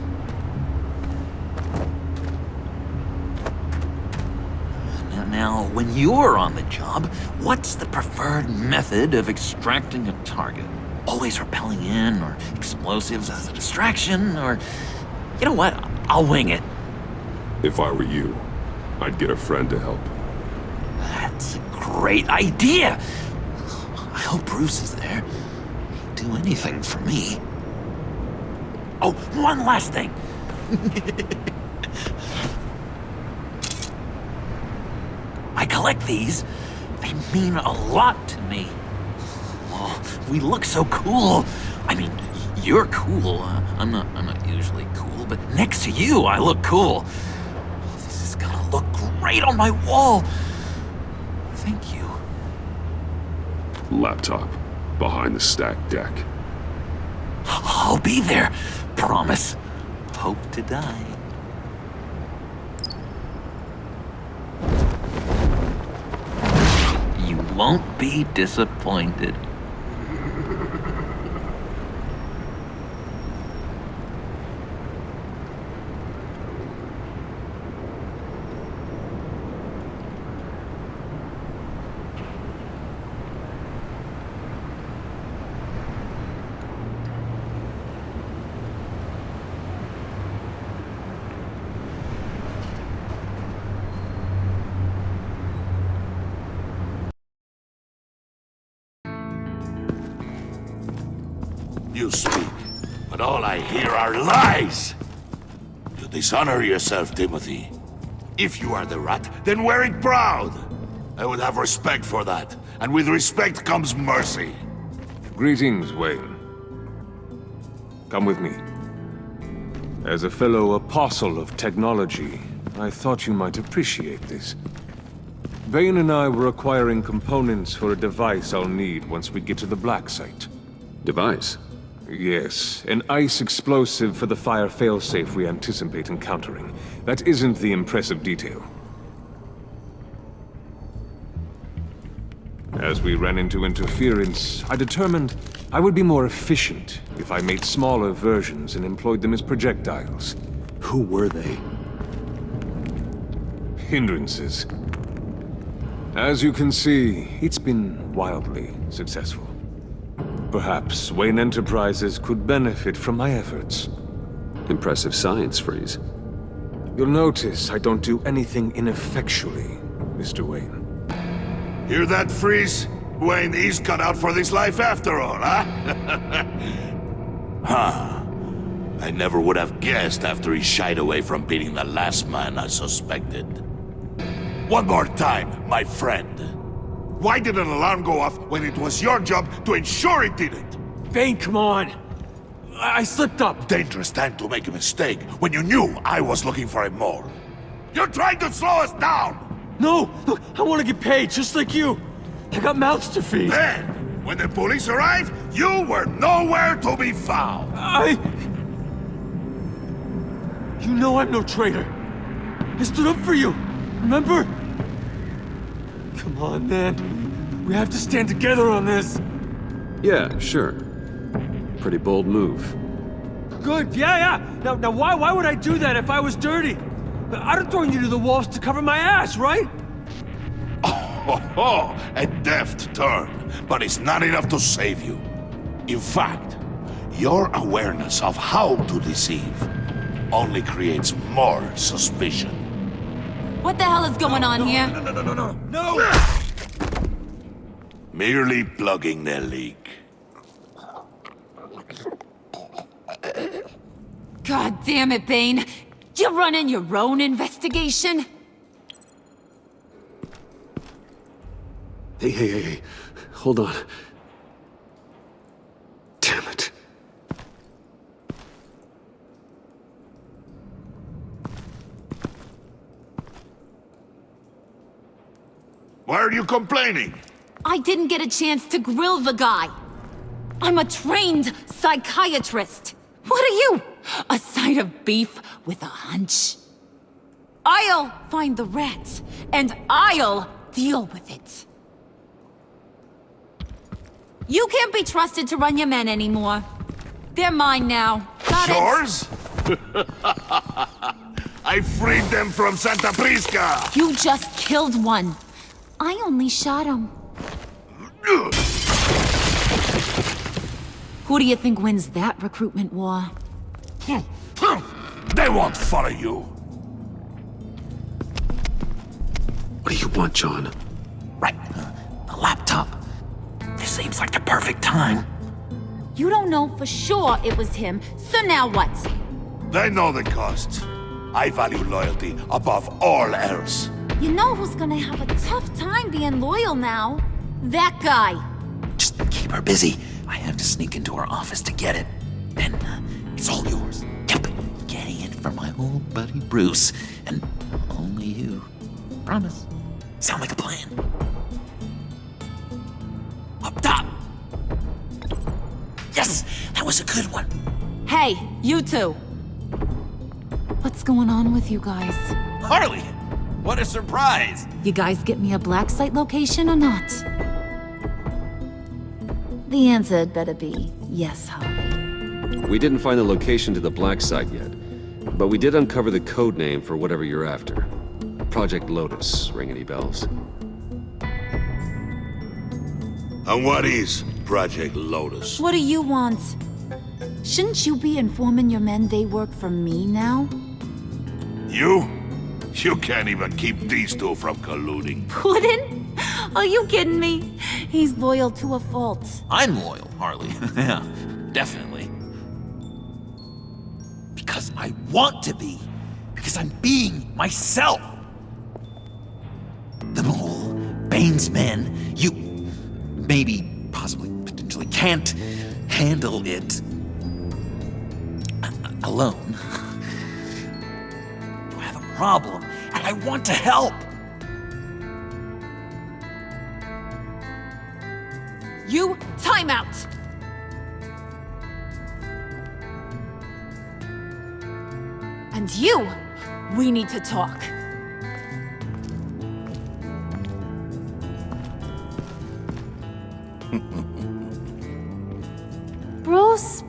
Now, when you're on the job, what's the preferred method of extracting a target? Always rappelling in, or explosives as a distraction, or... You know what? I'll wing it. If I were you, I'd get a friend to help. That's a great idea! I hope Bruce is there. He'd do anything for me. Oh, one last thing. I collect these. They mean a lot to me. Oh, we look so cool. I mean, you're cool. I'm not usually cool, but next to you, I look cool. This is gonna look great on my wall. Thank you. Laptop. Behind the stacked deck. I'll be there. Promise. Hope to die. You won't be disappointed. You speak, but all I hear are lies! You dishonor yourself, Timothy. If you are the rat, then wear it proud! I would have respect for that, and with respect comes mercy. Greetings, Wayne. Come with me. As a fellow apostle of technology, I thought you might appreciate this. Bane and I were acquiring components for a device I'll need once we get to the Black Site. Device? Yes, an ice explosive for the fire failsafe we anticipate encountering. That isn't the impressive detail. As we ran into interference, I determined I would be more efficient if I made smaller versions and employed them as projectiles. Who were they? Hindrances. As you can see, it's been wildly successful. Perhaps Wayne Enterprises could benefit from my efforts. Impressive science, Freeze. You'll notice I don't do anything ineffectually, Mr. Wayne. Hear that, Freeze? Wayne is cut out for this life after all, huh? Huh. I never would have guessed after he shied away from beating the last man I suspected. One more time, my friend. Why did an alarm go off when it was your job to ensure it didn't? Bane, come on! I slipped up! Dangerous time to make a mistake when you knew I was looking for him more. You're trying to slow us down! No! Look, I want to get paid, just like you! I got mouths to feed! Then, when the police arrived, you were nowhere to be found! You know I'm no traitor! I stood up for you, remember? Come on, man. We have to stand together on this! Yeah, sure. Pretty bold move. Good, yeah. Now why would I do that if I was dirty? I'd have thrown you to the wolves to cover my ass, right? Oh, a deft turn, but it's not enough to save you. In fact, your awareness of how to deceive only creates more suspicion. What the hell is going on here? No! Merely plugging the leak. God damn it, Bane. You're running your own investigation? Hey. Hold on. Damn it. Why are you complaining? I didn't get a chance to grill the guy. I'm a trained psychiatrist. What are you? A side of beef with a hunch? I'll find the rats, and I'll deal with it. You can't be trusted to run your men anymore. They're mine now. Got it? Yours? I freed them from Santa Prisca! You just killed one. I only shot him. Who do you think wins that recruitment war? They won't follow you. What do you want, John? Right. The laptop. This seems like the perfect time. You don't know for sure it was him, so now what? They know the cost. I value loyalty above all else. You know who's gonna have a tough time being loyal now? That guy. Just keep her busy. I have to sneak into her office to get it. Then it's all yours. Yep. Getting it from my old buddy Bruce. And only you. Promise. Sound like a plan. Up top. Yes, that was a good one. Hey, you two. What's going on with you guys? Harley, what a surprise. You guys get me a black site location or not? The answer had better be yes, Harley. We didn't find the location to the black site yet, but we did uncover the code name for whatever you're after. Project Lotus. Ring any bells? And what is Project Lotus? What do you want? Shouldn't you be informing your men they work for me now? You? You can't even keep these two from colluding. Puddin'? Are you kidding me? He's loyal to a fault. I'm loyal, Harley. Yeah, definitely. Because I want to be. Because I'm being myself. The mole, Bane's men, you maybe, possibly, potentially can't handle it alone. You have a problem, and I want to help. You, time out! And you, we need to talk.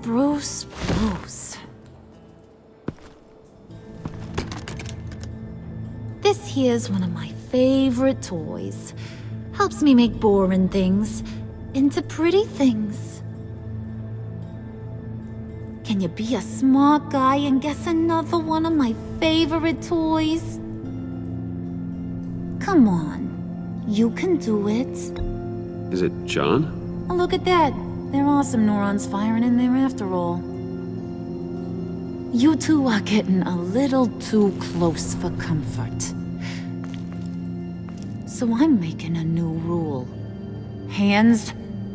Bruce. This here's one of my favorite toys. Helps me make boring things into pretty things. Can you be a smart guy and guess another one of my favorite toys? Come on, you can do it. Is it John? Oh, look at that. There are some neurons firing in there after all. You two are getting a little too close for comfort. So I'm making a new rule. Hands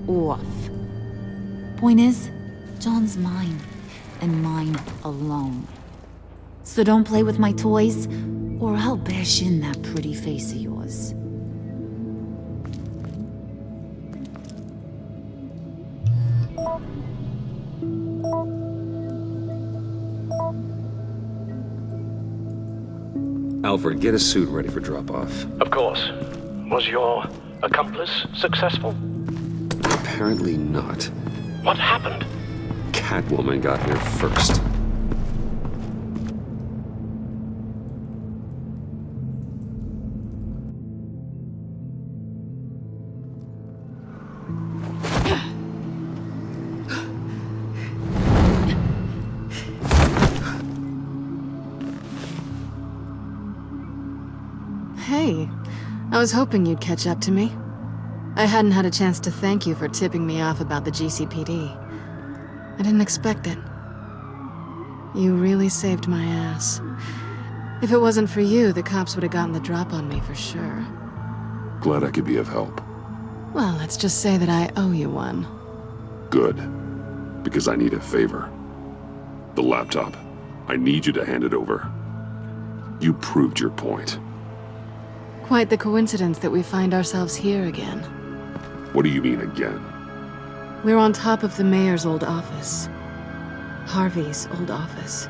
off. Point is, John's mine, and mine alone. So don't play with my toys, or I'll bash in that pretty face of yours. Alfred, get a suit ready for drop-off. Of course. Was your accomplice successful? Apparently not. What happened? Catwoman got here first. Hey, I was hoping you'd catch up to me. I hadn't had a chance to thank you for tipping me off about the GCPD. I didn't expect it. You really saved my ass. If it wasn't for you, the cops would have gotten the drop on me for sure. Glad I could be of help. Well, let's just say that I owe you one. Good. Because I need a favor. The laptop. I need you to hand it over. You proved your point. Quite the coincidence that we find ourselves here again. What do you mean again? We're on top of the mayor's old office. Harvey's old office.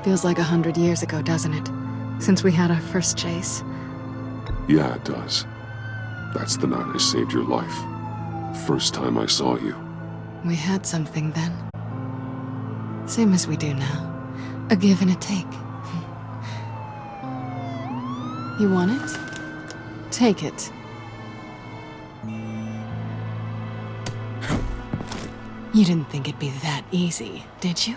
Feels like 100 years ago, doesn't it? Since we had our first chase. Yeah, it does. That's the night I saved your life. First time I saw you. We had something then. Same as we do now. A give and a take. You want it? Take it. You didn't think it'd be that easy, did you?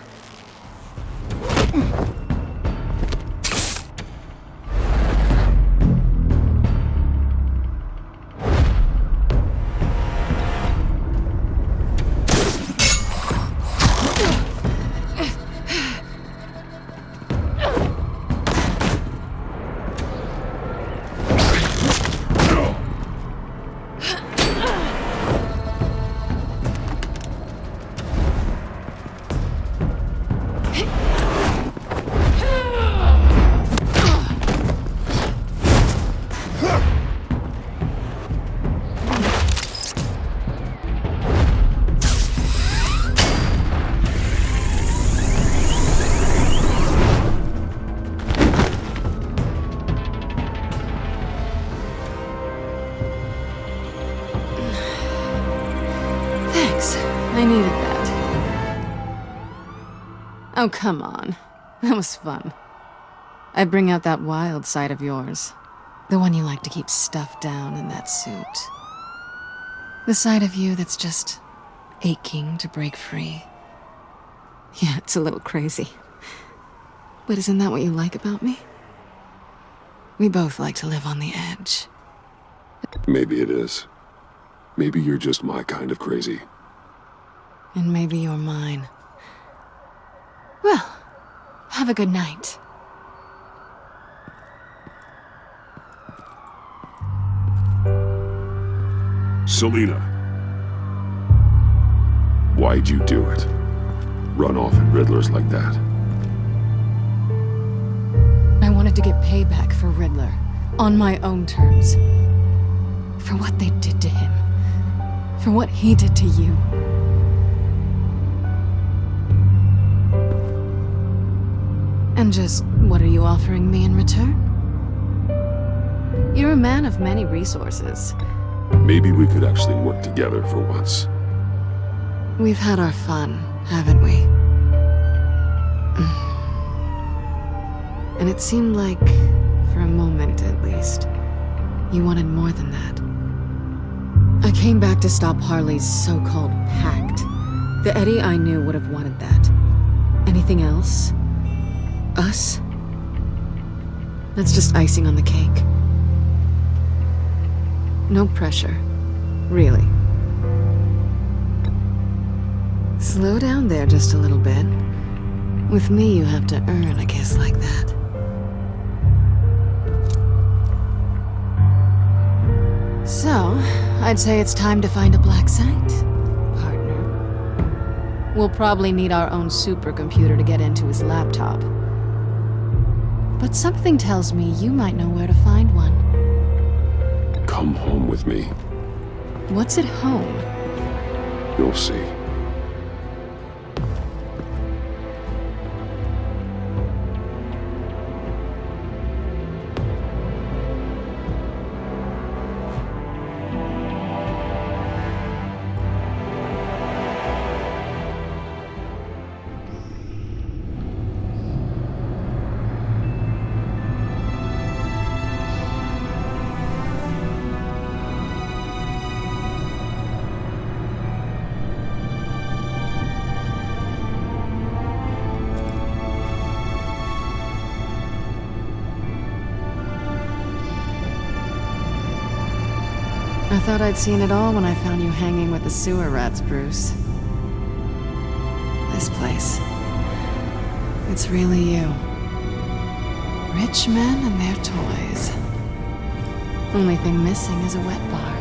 I needed that. Oh, come on. That was fun. I bring out that wild side of yours. The one you like to keep stuffed down in that suit. The side of you that's just aching to break free. Yeah, it's a little crazy. But isn't that what you like about me? We both like to live on the edge. Maybe it is. Maybe you're just my kind of crazy. And maybe you're mine. Well, have a good night. Selina. Why'd you do it? Run off at Riddlers like that? I wanted to get payback for Riddler. On my own terms. For what they did to him. For what he did to you. And just, what are you offering me in return? You're a man of many resources. Maybe we could actually work together for once. We've had our fun, haven't we? And it seemed like, for a moment at least, you wanted more than that. I came back to stop Harley's so-called pact. The Eddie I knew would have wanted that. Anything else? Us? That's just icing on the cake. No pressure. Really. Slow down there just a little bit. With me, you have to earn a kiss like that. So, I'd say it's time to find a black site, partner. We'll probably need our own supercomputer to get into his laptop. But something tells me you might know where to find one. Come home with me. What's at home? You'll see. I thought I'd seen it all when I found you hanging with the sewer rats, Bruce. This place. It's really you. Rich men and their toys. Only thing missing is a wet bar.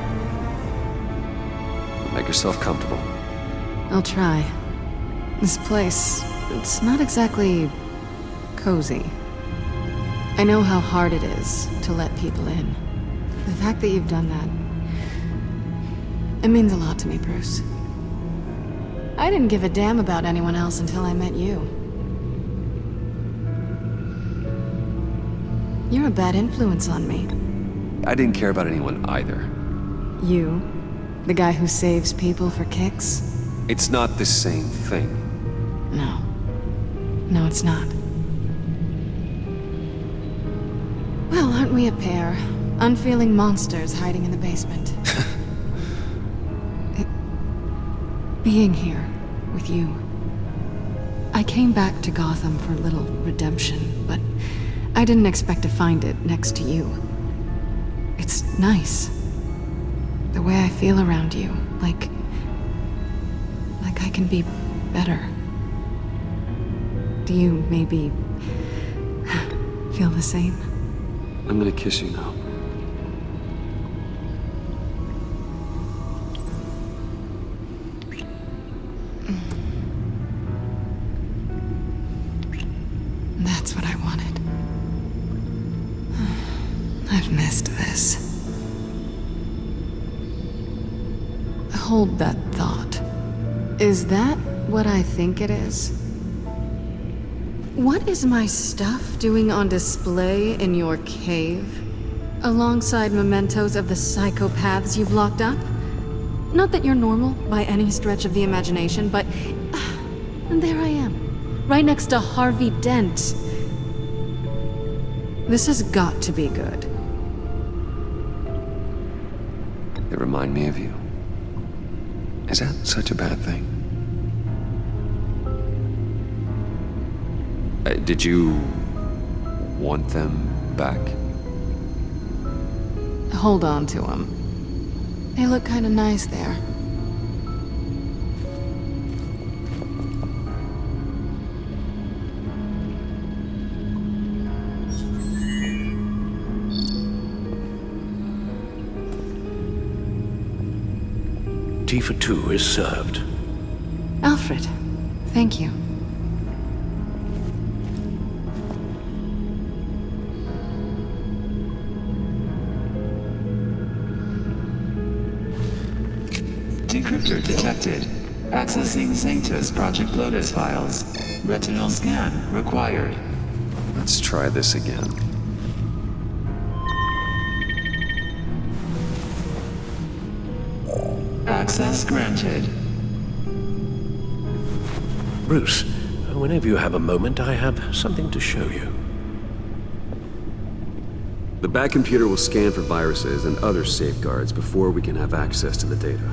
Make yourself comfortable. I'll try. This place, it's not exactly cozy. I know how hard it is to let people in. The fact that you've done that, it means a lot to me, Bruce. I didn't give a damn about anyone else until I met you. You're a bad influence on me. I didn't care about anyone either. You? The guy who saves people for kicks? It's not the same thing. No. No, it's not. Well, aren't we a pair? Unfeeling monsters hiding in the basement. Being here with you. I came back to Gotham for a little redemption, but I didn't expect to find it next to you. It's nice. The way I feel around you, like I can be better. Do you maybe feel the same? I'm gonna kiss you now. That's what I wanted. I've missed this. Hold that thought. Is that what I think it is? What is my stuff doing on display in your cave? Alongside mementos of the psychopaths you've locked up? Not that you're normal by any stretch of the imagination, but... and there I am, right next to Harvey Dent. This has got to be good. They remind me of you. Is that such a bad thing? Did you want them back? Hold on to them. They look kind of nice there. Tea for two is served. Alfred, thank you. Decryptor detected. Accessing Sanctus Project Lotus files. Retinal scan required. Let's try this again. Access granted. Bruce, whenever you have a moment, I have something to show you. The back computer will scan for viruses and other safeguards before we can have access to the data.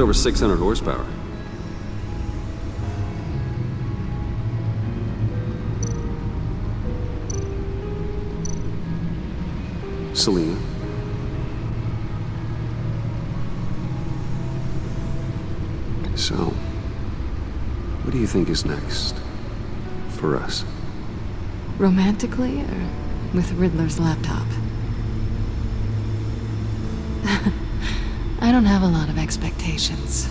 over 600 horsepower. Selina. So, what do you think is next? For us? Romantically, or with Riddler's laptop? I don't have a lot of expectations,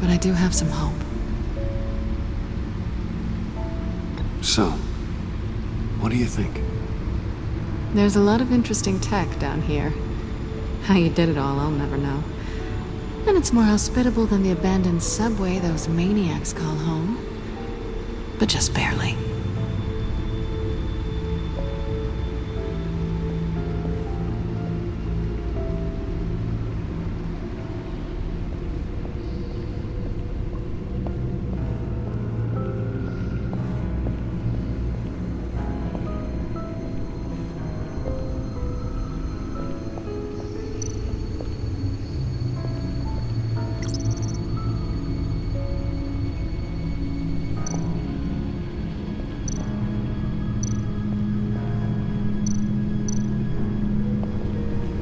but I do have some hope. So, what do you think? There's a lot of interesting tech down here. How you did it all, I'll never know. And it's more hospitable than the abandoned subway those maniacs call home. But just barely.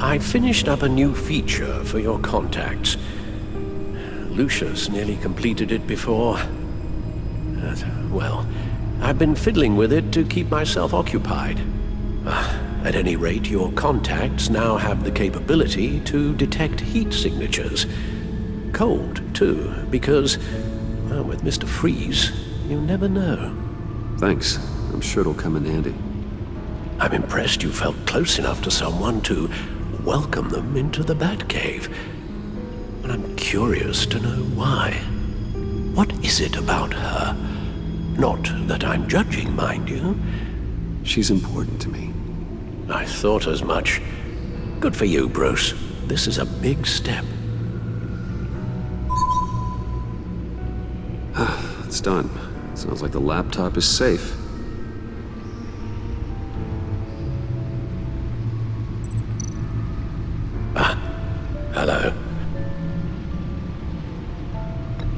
I finished up a new feature for your contacts. Lucius nearly completed it before. Well, I've been fiddling with it to keep myself occupied. At any rate, your contacts now have the capability to detect heat signatures. Cold, too, because, well, with Mr. Freeze, you never know. Thanks. I'm sure it'll come in handy. I'm impressed you felt close enough to someone to welcome them into the Batcave. But I'm curious to know why. What is it about her? Not that I'm judging, mind you. She's important to me. I thought as much. Good for you, Bruce. This is a big step. It's done. Sounds like the laptop is safe. Hello.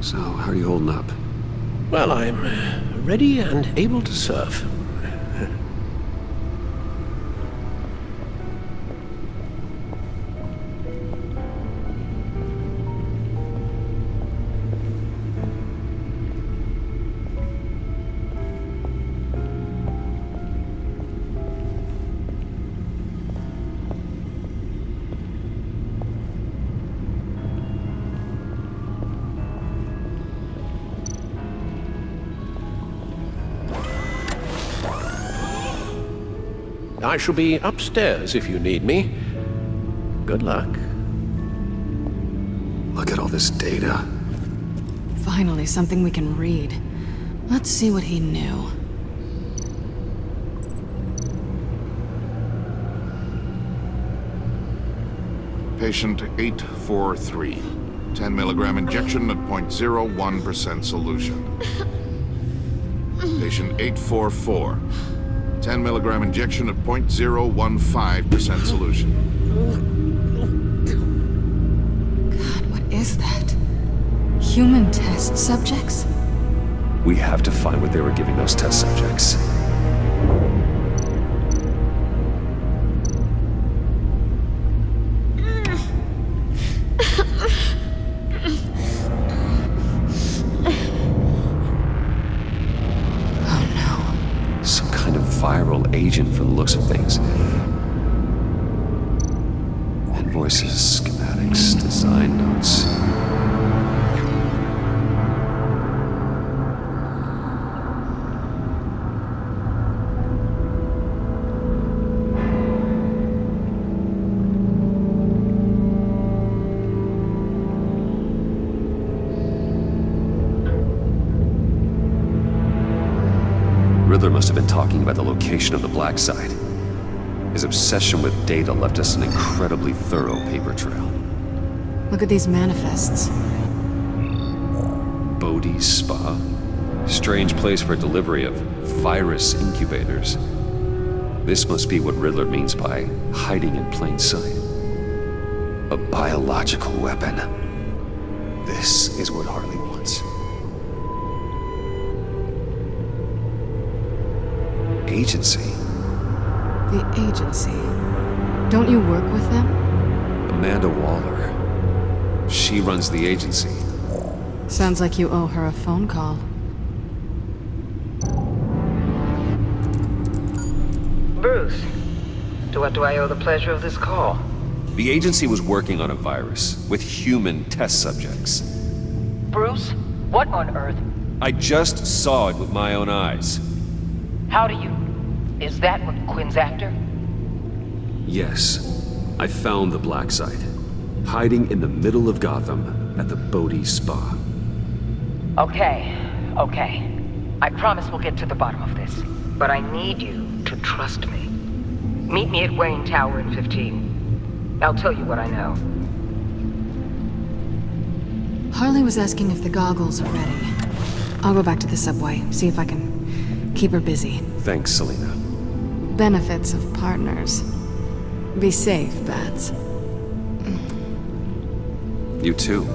So, how are you holding up? Well, I'm ready and able to serve. I shall be upstairs if you need me. Good luck. Look at all this data. Finally, something we can read. Let's see what he knew. Patient 843. 10 milligram injection at 0.01% solution. Patient 844. 10 milligram injection at 0.015% solution. God, what is that? Human test subjects? We have to find what they were giving those test subjects. Viral agent for the looks of things. Invoices, schematics, design notes. Riddler must have been talking about the location of the black site. His obsession with data left us an incredibly thorough paper trail. Look at these manifests. Bodhi's Spa? Strange place for delivery of virus incubators. This must be what Riddler means by hiding in plain sight. A biological weapon. This is what Harley wants. Agency. The agency. Don't you work with them? Amanda Waller. She runs the agency. Sounds like you owe her a phone call. Bruce, to what do I owe the pleasure of this call? The agency was working on a virus with human test subjects. Bruce, what on earth? I just saw it with my own eyes. How do you... Is that what Quinn's after? Yes. I found the black site. Hiding in the middle of Gotham at the Bodhi Spa. Okay. I promise we'll get to the bottom of this. But I need you to trust me. Meet me at Wayne Tower in 15. I'll tell you what I know. Harley was asking if the goggles are ready. I'll go back to the subway, see if I can keep her busy. Thanks, Selina. Benefits of partners. Be safe, Bats. You too.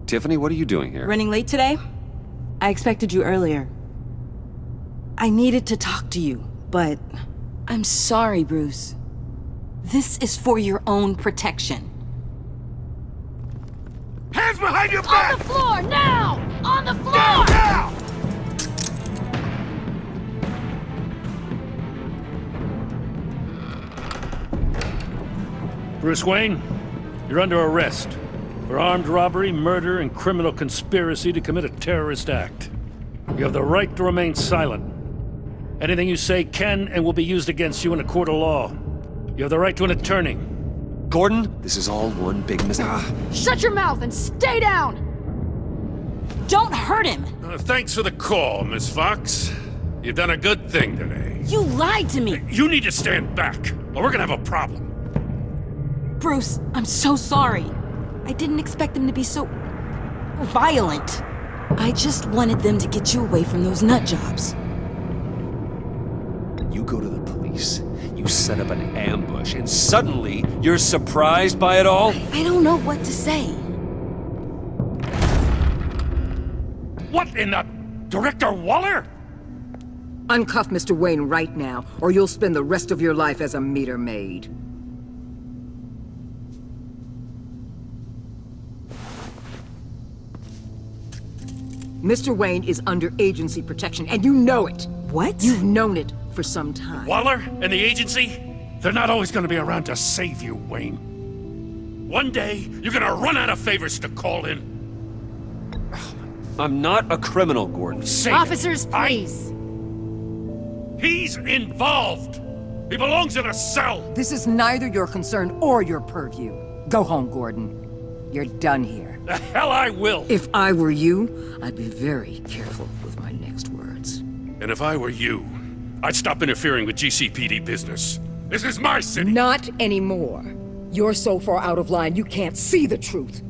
Tiffany, what are you doing here? Running late today? I expected you earlier. I needed to talk to you, but I'm sorry, Bruce. This is for your own protection. Hands behind your back! On the floor, now! On the floor! Now! Bruce Wayne, you're under arrest for armed robbery, murder, and criminal conspiracy to commit a terrorist act. You have the right to remain silent. Anything you say can and will be used against you in a court of law. You have the right to an attorney. Gordon, this is all one big mistake. Shut your mouth and stay down! Don't hurt him! Thanks for the call, Miss Fox. You've done a good thing today. You lied to me! You need to stand back, or we're gonna have a problem. Bruce, I'm so sorry. I didn't expect them to be so... violent. I just wanted them to get you away from those nut jobs. You go to the police, you set up an ambush, and suddenly you're surprised by it all? I don't know what to say. What in the... Director Waller? Uncuff Mr. Wayne right now, or you'll spend the rest of your life as a meter maid. Mr. Wayne is under agency protection, and you know it. What? You've known it for some time. Waller and the agency? They're not always gonna be around to save you, Wayne. One day, you're gonna run out of favors to call in. I'm not a criminal, Gordon. Officers, please. He's involved. He belongs in a cell. This is neither your concern or your purview. Go home, Gordon. You're done here. The hell I will. If I were you, I'd be very careful with my next words. And if I were you, I'd stop interfering with GCPD business. This is my city. Not anymore. You're so far out of line, you can't see the truth.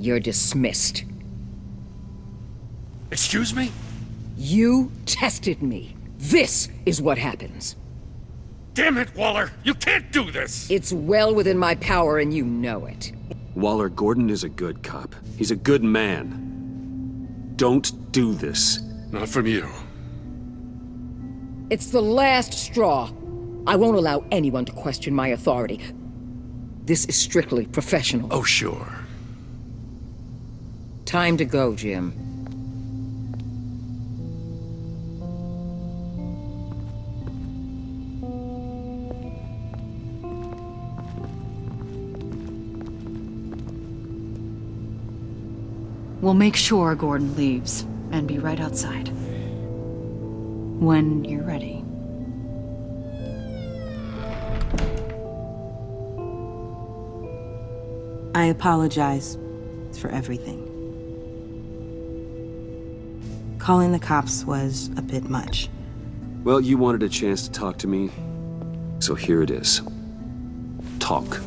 You're dismissed. Excuse me? You tested me. This is what happens. Damn it, Waller! You can't do this! It's well within my power and you know it. Waller, Gordon is a good cop. He's a good man. Don't do this. Not from you. It's the last straw. I won't allow anyone to question my authority. This is strictly professional. Oh, sure. Time to go, Jim. We'll make sure Gordon leaves, and be right outside. When you're ready. I apologize for everything. Calling the cops was a bit much. Well, you wanted a chance to talk to me, so here it is. Talk.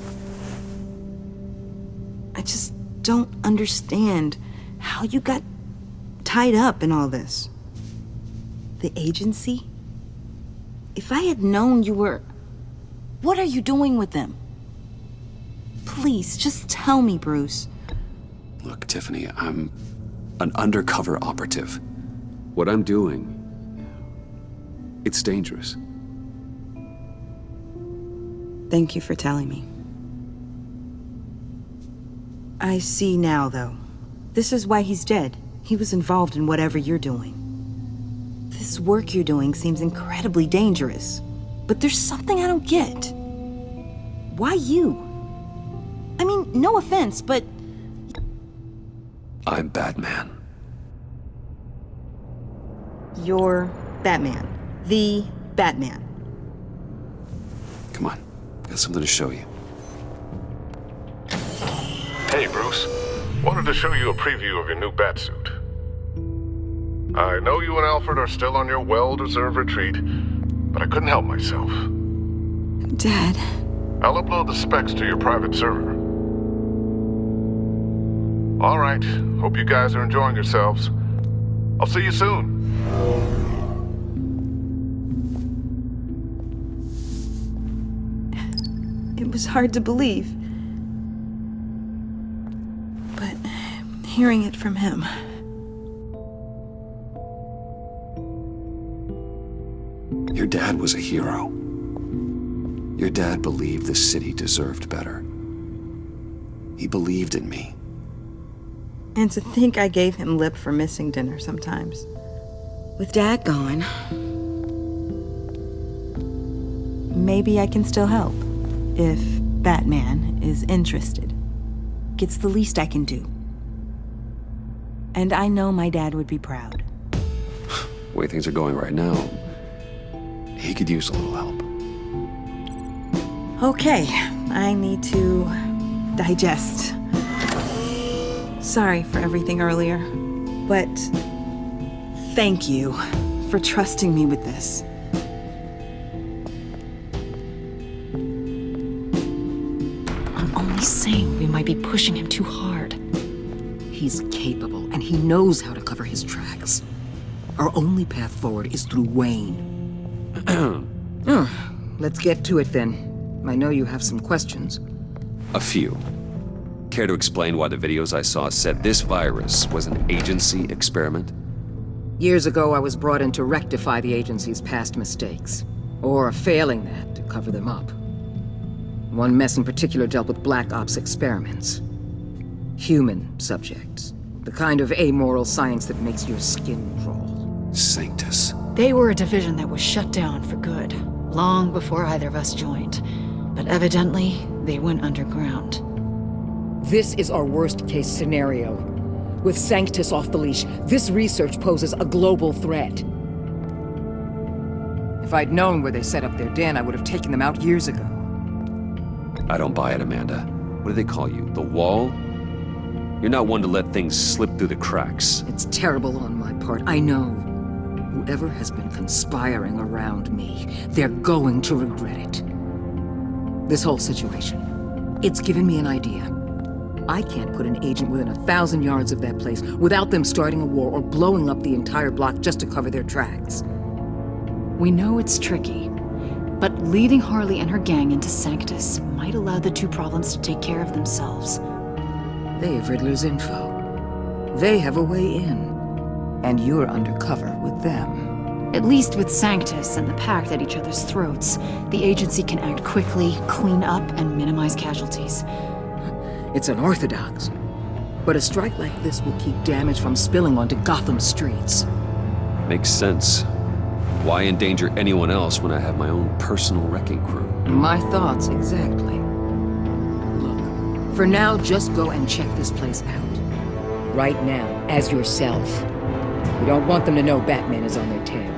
I just don't understand how you got tied up in all this. The agency? If I had known you were... What are you doing with them? Please, just tell me, Bruce. Look, Tiffany, I'm an undercover operative. What I'm doing, it's dangerous. Thank you for telling me. I see now, though. This is why he's dead. He was involved in whatever you're doing. This work you're doing seems incredibly dangerous. But there's something I don't get. Why you? I mean, no offense, but... I'm Batman. You're Batman. The Batman. Come on, got something to show you. Hey, Bruce. Wanted to show you a preview of your new Batsuit. I know you and Alfred are still on your well-deserved retreat, but I couldn't help myself. Dad. I'll upload the specs to your private server. All right. Hope you guys are enjoying yourselves. I'll see you soon. It was hard to believe. But hearing it from him... Your dad was a hero. Your dad believed the city deserved better. He believed in me. And to think I gave him lip for missing dinner sometimes. With Dad gone... Maybe I can still help. If Batman is interested. It's the least I can do. And I know my dad would be proud. The way things are going right now, he could use a little help. Okay, I need to digest. Sorry for everything earlier, but thank you for trusting me with this. I'm only saying we might be pushing him too hard. He's capable, and he knows how to cover his tracks. Our only path forward is through Wayne. Let's get to it then. I know you have some questions. A few. Care to explain why the videos I saw said this virus was an agency experiment? Years ago, I was brought in to rectify the agency's past mistakes. Or, failing that, to cover them up. One mess in particular dealt with Black Ops experiments. Human subjects. The kind of amoral science that makes your skin crawl. Sanctus. They were a division that was shut down for good, long before either of us joined. But evidently, they went underground. This is our worst-case scenario. With Sanctus off the leash, this research poses a global threat. If I'd known where they set up their den, I would have taken them out years ago. I don't buy it, Amanda. What do they call you? The Wall? You're not one to let things slip through the cracks. It's terrible on my part, I know. Whoever has been conspiring around me, they're going to regret it. This whole situation, it's given me an idea. I can't put an agent within 1,000 yards of that place without them starting a war or blowing up the entire block just to cover their tracks. We know it's tricky, but leading Harley and her gang into Sanctus might allow the two problems to take care of themselves. They have Riddler's info. They have a way in. And you're undercover with them. At least with Sanctus and the Pact at each other's throats, the agency can act quickly, clean up, and minimize casualties. It's unorthodox. But a strike like this will keep damage from spilling onto Gotham streets. Makes sense. Why endanger anyone else when I have my own personal wrecking crew? My thoughts, exactly. Look, for now, just go and check this place out. Right now, as yourself. We don't want them to know Batman is on their tail.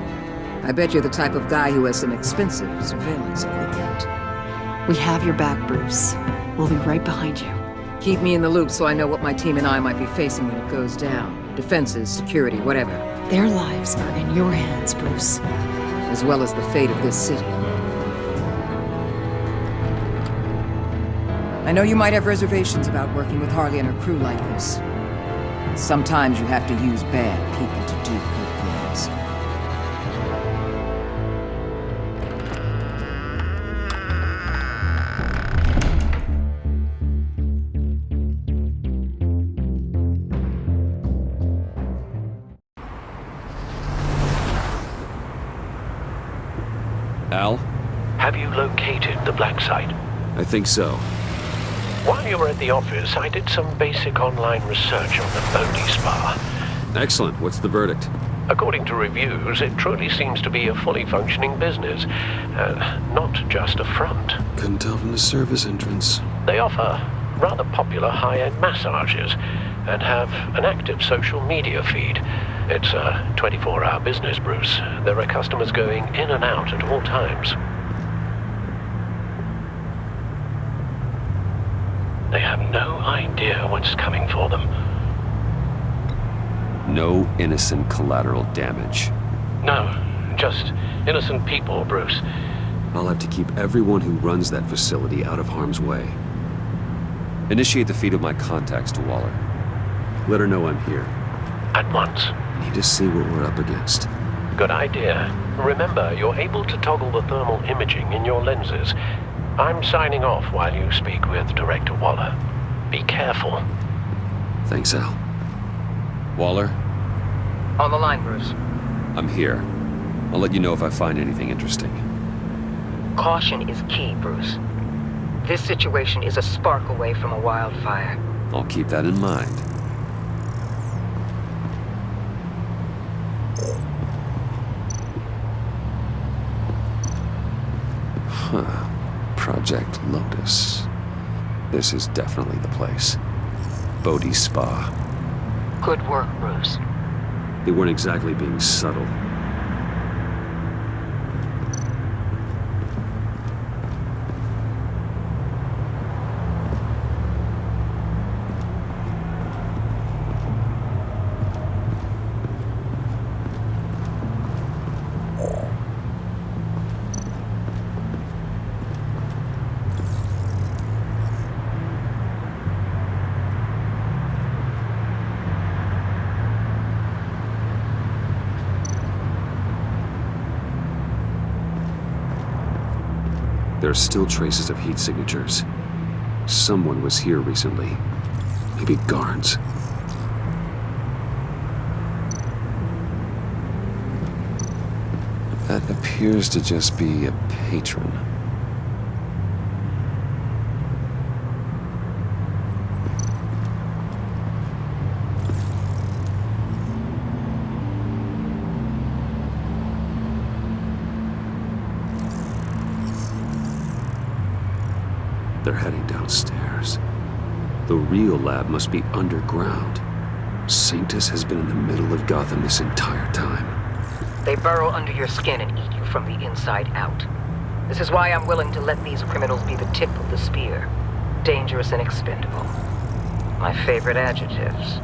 I bet you're the type of guy who has some expensive surveillance equipment. We have your back, Bruce. We'll be right behind you. Keep me in the loop so I know what my team and I might be facing when it goes down. Defenses, security, whatever. Their lives are in your hands, Bruce. As well as the fate of this city. I know you might have reservations about working with Harley and her crew like this. Sometimes you have to use bad people to do good things. Al? Have you located the black site? I think so. While you were at the office, I did some basic online research on the Bodhi Spa. Excellent. What's the verdict? According to reviews, it truly seems to be a fully functioning business, not just a front. Couldn't tell from the service entrance. They offer rather popular high-end massages and have an active social media feed. It's a 24-hour business, Bruce. There are customers going in and out at all times. They have no idea what's coming for them. No innocent collateral damage. No, just innocent people, Bruce. I'll have to keep everyone who runs that facility out of harm's way. Initiate the feed of my contacts to Waller. Let her know I'm here. At once. I need to see what we're up against. Good idea. Remember, you're able to toggle the thermal imaging in your lenses. I'm signing off while you speak with Director Waller. Be careful. Thanks, Al. Waller? On the line, Bruce. I'm here. I'll let you know if I find anything interesting. Caution is key, Bruce. This situation is a spark away from a wildfire. I'll keep that in mind. Huh. Project Lotus. This is definitely the place. Bodhi Spa. Good work, Bruce. They weren't exactly being subtle. There are still traces of heat signatures. Someone was here recently. Maybe guards. That appears to just be a patron. They're heading downstairs. The real lab must be underground. Sanctus has been in the middle of Gotham this entire time. They burrow under your skin and eat you from the inside out. This is why I'm willing to let these criminals be the tip of the spear. Dangerous and expendable. My favorite adjectives.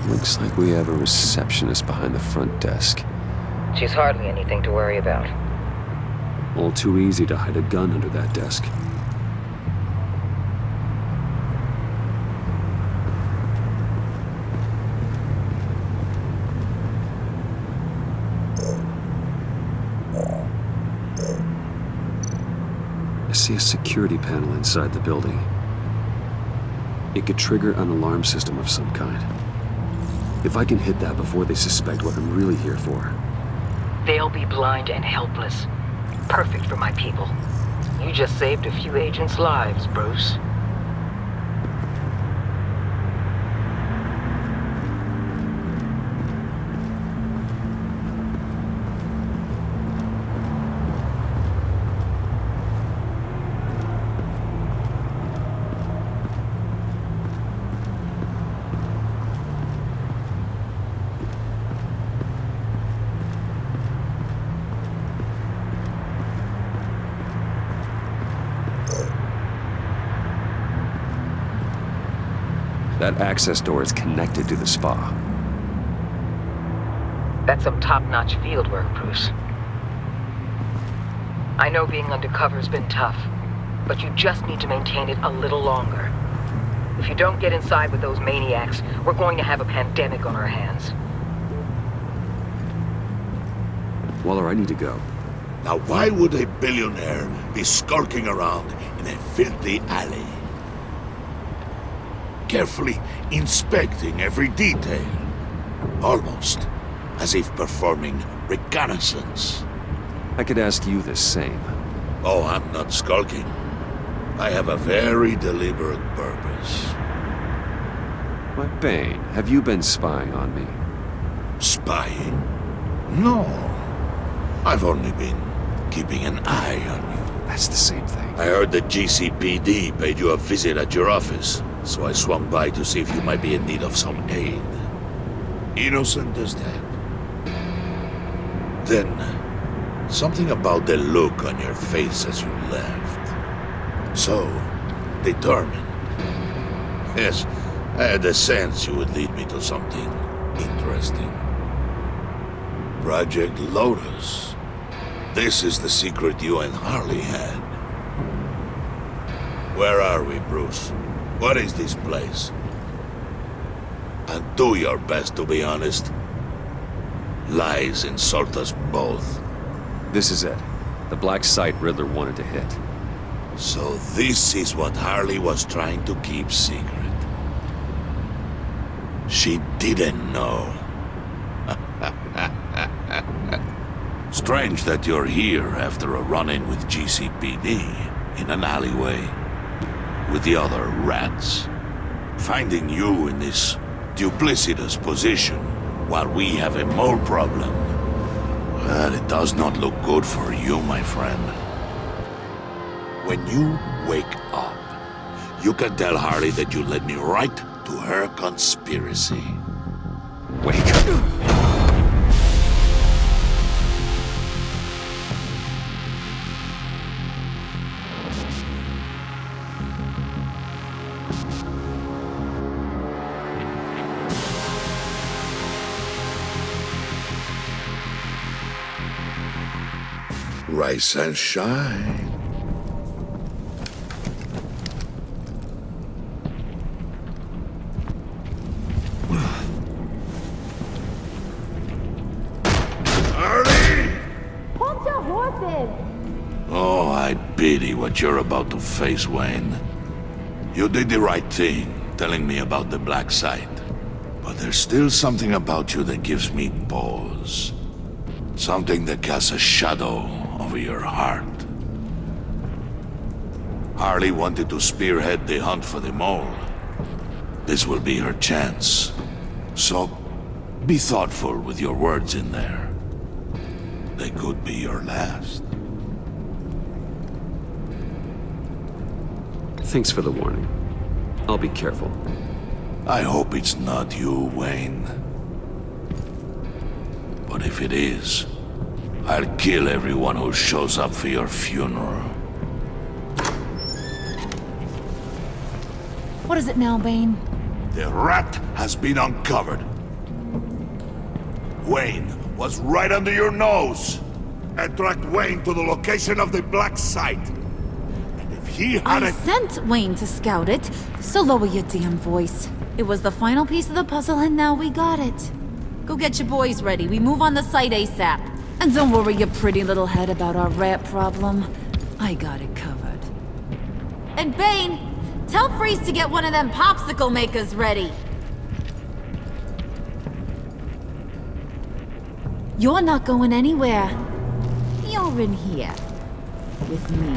Looks like we have a receptionist behind the front desk. She's hardly anything to worry about. All too easy to hide a gun under that desk. I see a security panel inside the building. It could trigger an alarm system of some kind. If I can hit that before they suspect what I'm really here for. They'll be blind and helpless. Perfect for my people. You just saved a few agents' lives, Bruce. That access door is connected to the spa. That's some top-notch fieldwork, Bruce. I know being undercover's been tough, but you just need to maintain it a little longer. If you don't get inside with those maniacs, we're going to have a pandemic on our hands. Waller, I need to go. Now why would a billionaire be skulking around in a filthy alley? Carefully inspecting every detail. Almost as if performing reconnaissance. I could ask you the same. Oh, I'm not skulking. I have a very deliberate purpose. Why, Bane, have you been spying on me? Spying? No. I've only been keeping an eye on you. That's the same thing. I heard the GCPD paid you a visit at your office, so I swung by to see if you might be in need of some aid. Innocent as that. Then, something about the look on your face as you left. So, determined. Yes, I had a sense you would lead me to something interesting. Project Lotus. This is the secret you and Harley had. Where are we, Bruce? What is this place? And do your best to be honest. Lies insult us both. This is it. The black site Riddler wanted to hit. So this is what Harley was trying to keep secret. She didn't know. Strange that you're here after a run-in with GCPD in an alleyway with the other rats. Finding you in this duplicitous position while we have a mole problem. Well, it does not look good for you, my friend. When you wake up, you can tell Harley that you led me right to her conspiracy. Wake up. Rise and shine. Harley! Hold your horses! Oh, I pity what you're about to face, Wayne. You did the right thing, telling me about the black site. But there's still something about you that gives me pause. Something that casts a shadow over your heart. Harley wanted to spearhead the hunt for the mole. This will be her chance. So, be thoughtful with your words in there. They could be your last. Thanks for the warning. I'll be careful. I hope it's not you, Wayne. But if it is, I'll kill everyone who shows up for your funeral. What is it now, Bane? The rat has been uncovered. Wayne was right under your nose. And tracked Wayne to the location of the black site. And if he had I sent Wayne to scout it, so lower your damn voice. It was the final piece of the puzzle and now we got it. Go get your boys ready. We move on the site ASAP. And don't worry your pretty little head about our rat problem. I got it covered. And Bane, tell Freeze to get one of them popsicle makers ready. You're not going anywhere. You're in here. With me.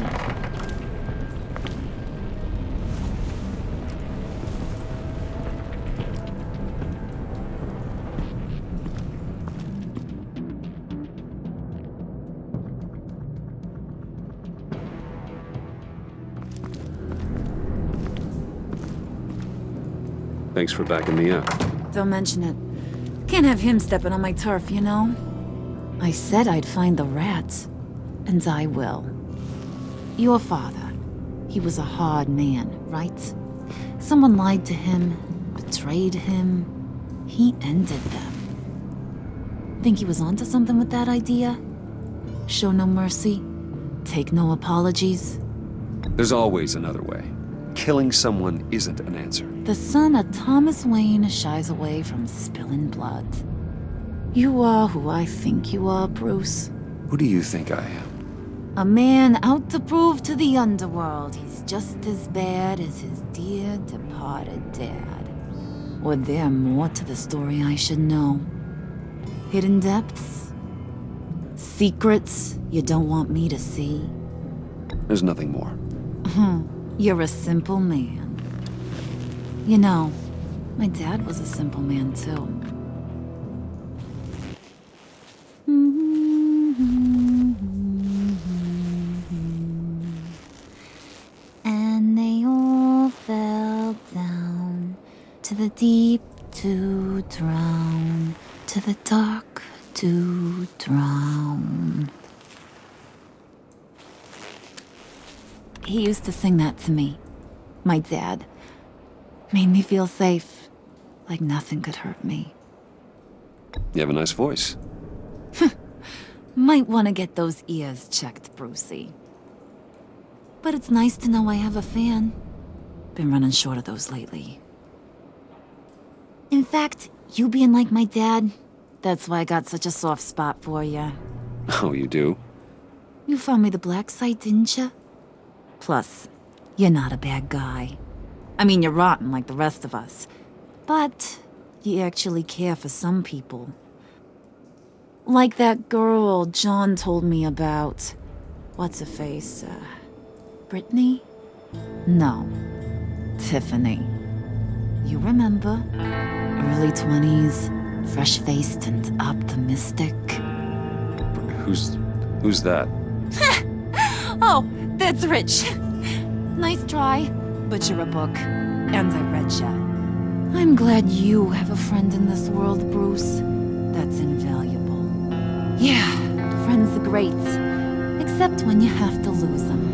Thanks for backing me up. Don't mention it. Can't have him stepping on my turf, you know? I said I'd find the rats. And I will. Your father. He was a hard man, right? Someone lied to him, but betrayed him, he ended them. Think he was onto something with that idea? Show no mercy, take no apologies. There's always another way. Killing someone isn't an answer. The son of Thomas Wayne shies away from spilling blood. You are who I think you are, Bruce. Who do you think I am? A man out to prove to the underworld he's just as bad as his dear departed dad. Or there more to the story I should know? Hidden depths? Secrets you don't want me to see? There's nothing more. You're a simple man. You know, my dad was a simple man too. And they all fell down to the deep to drown, to the dark to drown. He used to sing that to me. My dad. Made me feel safe, like nothing could hurt me. You have a nice voice. Might want to get those ears checked, Brucey. But it's nice to know I have a fan. Been running short of those lately. In fact, you being like my dad, that's why I got such a soft spot for you. Oh, you do? You found me the black site, didn't you? Plus, you're not a bad guy. I mean, you're rotten like the rest of us. But you actually care for some people. Like that girl John told me about. What's her face? Brittany? No. Tiffany. You remember? Early 20s, fresh-faced and optimistic. Who's that? Oh, that's Rich. Nice try, but you're a book, and I read ya. I'm glad you have a friend in this world, Bruce. That's invaluable. Yeah, friends are great, except when you have to lose them.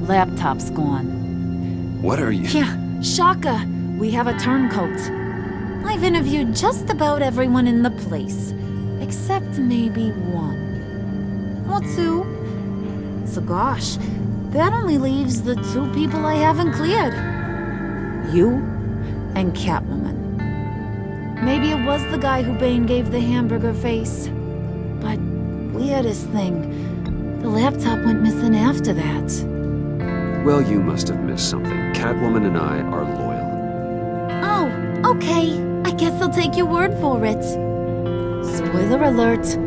Laptop's gone. What are you? Yeah, shocker. We have a turncoat. I've interviewed just about everyone in the place, except maybe one. Or two. So gosh, that only leaves the two people I haven't cleared. You and Catwoman. Maybe it was the guy who Bane gave the hamburger face. But weirdest thing, the laptop went missing after that. Well, you must have missed something. Catwoman and I are loyal. Oh, okay. I guess I'll take your word for it. Spoiler alert,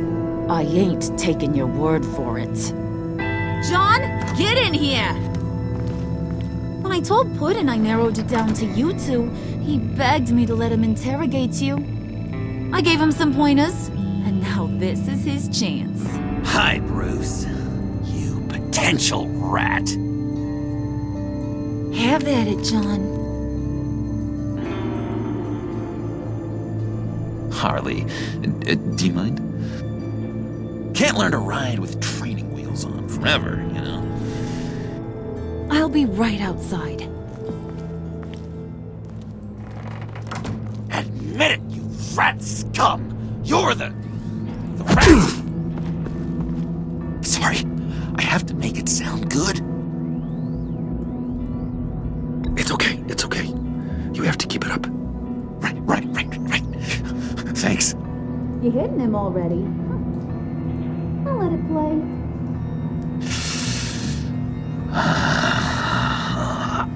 I ain't taking your word for it. John, get in here! When I told Puddin' I narrowed it down to you two, he begged me to let him interrogate you. I gave him some pointers, and now this is his chance. Hi, Bruce. You potential rat. Have at it, John. Harley, do you mind? Can't learn to ride with training wheels on forever, you know? I'll be right outside. Admit it, you rat scum! You're the rat! Sorry, I have to make it sound good. It's okay, it's okay. You have to keep it up. Right. Thanks. You hitting him already? I'll let it play. I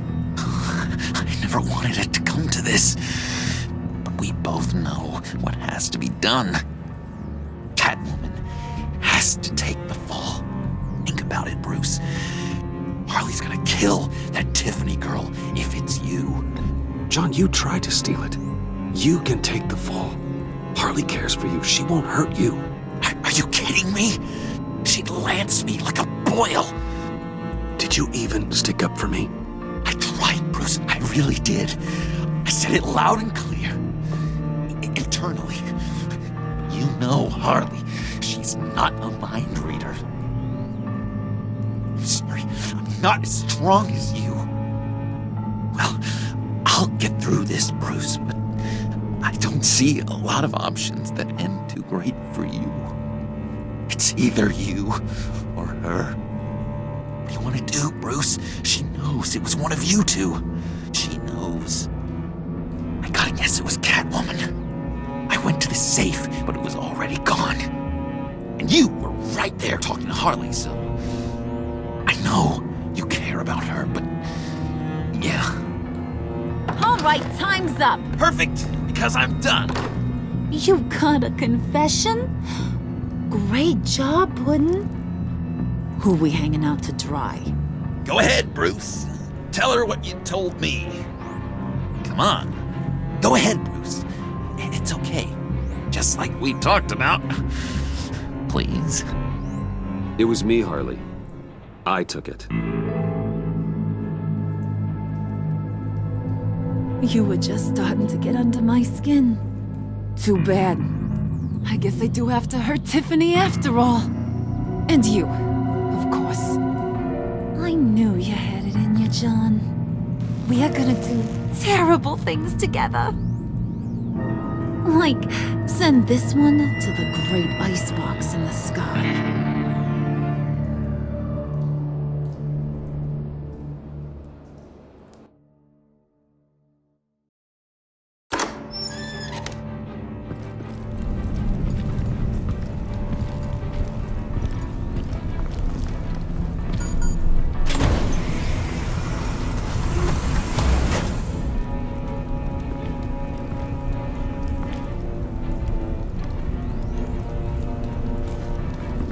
never wanted it to come to this. But we both know what has to be done. Catwoman has to take the fall. Think about it, Bruce. Harley's gonna kill that Tiffany girl if it's you. John, you tried to steal it. You can take the fall. Harley cares for you. She won't hurt you. Are you kidding me? She'd lance me like a boil. Did you even stick up for me? I tried, Bruce. I really did. I said it loud and clear. Internally. You know Harley. She's not a mind reader. I'm sorry. I'm not as strong as you. Well, I'll get through this, Bruce, but I don't see a lot of options that end too great for you. It's either you or her. What do you want to do, Bruce? She knows it was one of you two. She knows. I gotta guess it was Catwoman. I went to the safe, but it was already gone. And you were right there talking to Harley, so... I know you care about her, but... yeah. All right, time's up. Perfect, because I'm done. You got a confession? Great job, Puddin'. Who we hanging out to dry? Go ahead, Bruce. Tell her what you told me. Come on. Go ahead, Bruce. It's okay. Just like we talked about. Please. It was me, Harley. I took it. You were just starting to get under my skin. Too bad. I guess I do have to hurt Tiffany after all. And you, of course. I knew you had it in you, John. We are gonna do terrible things together. Like, send this one to the great icebox in the sky.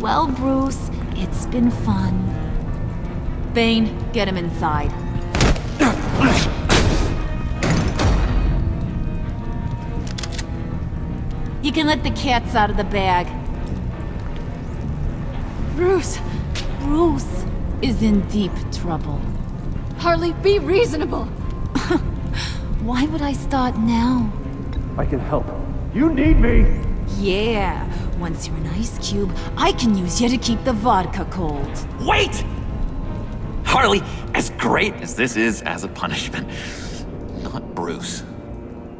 Well, Bruce, it's been fun. Bane, get him inside. You can let the cats out of the bag. Bruce! Bruce is in deep trouble. Harley, be reasonable! Why would I start now? I can help. You need me! Yeah, once you're an ice cube, I can use you to keep the vodka cold. Wait! Harley, as great as this is as a punishment, not Bruce.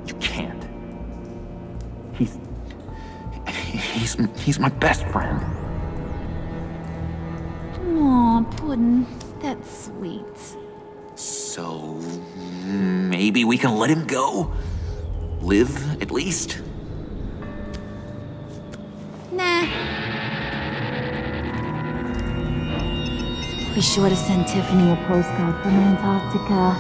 You can't. He's my best friend. Aw, Puddin', that's sweet. So, maybe we can let him go? Live, at least? Nah. Be sure to send Tiffany a postcard from Antarctica.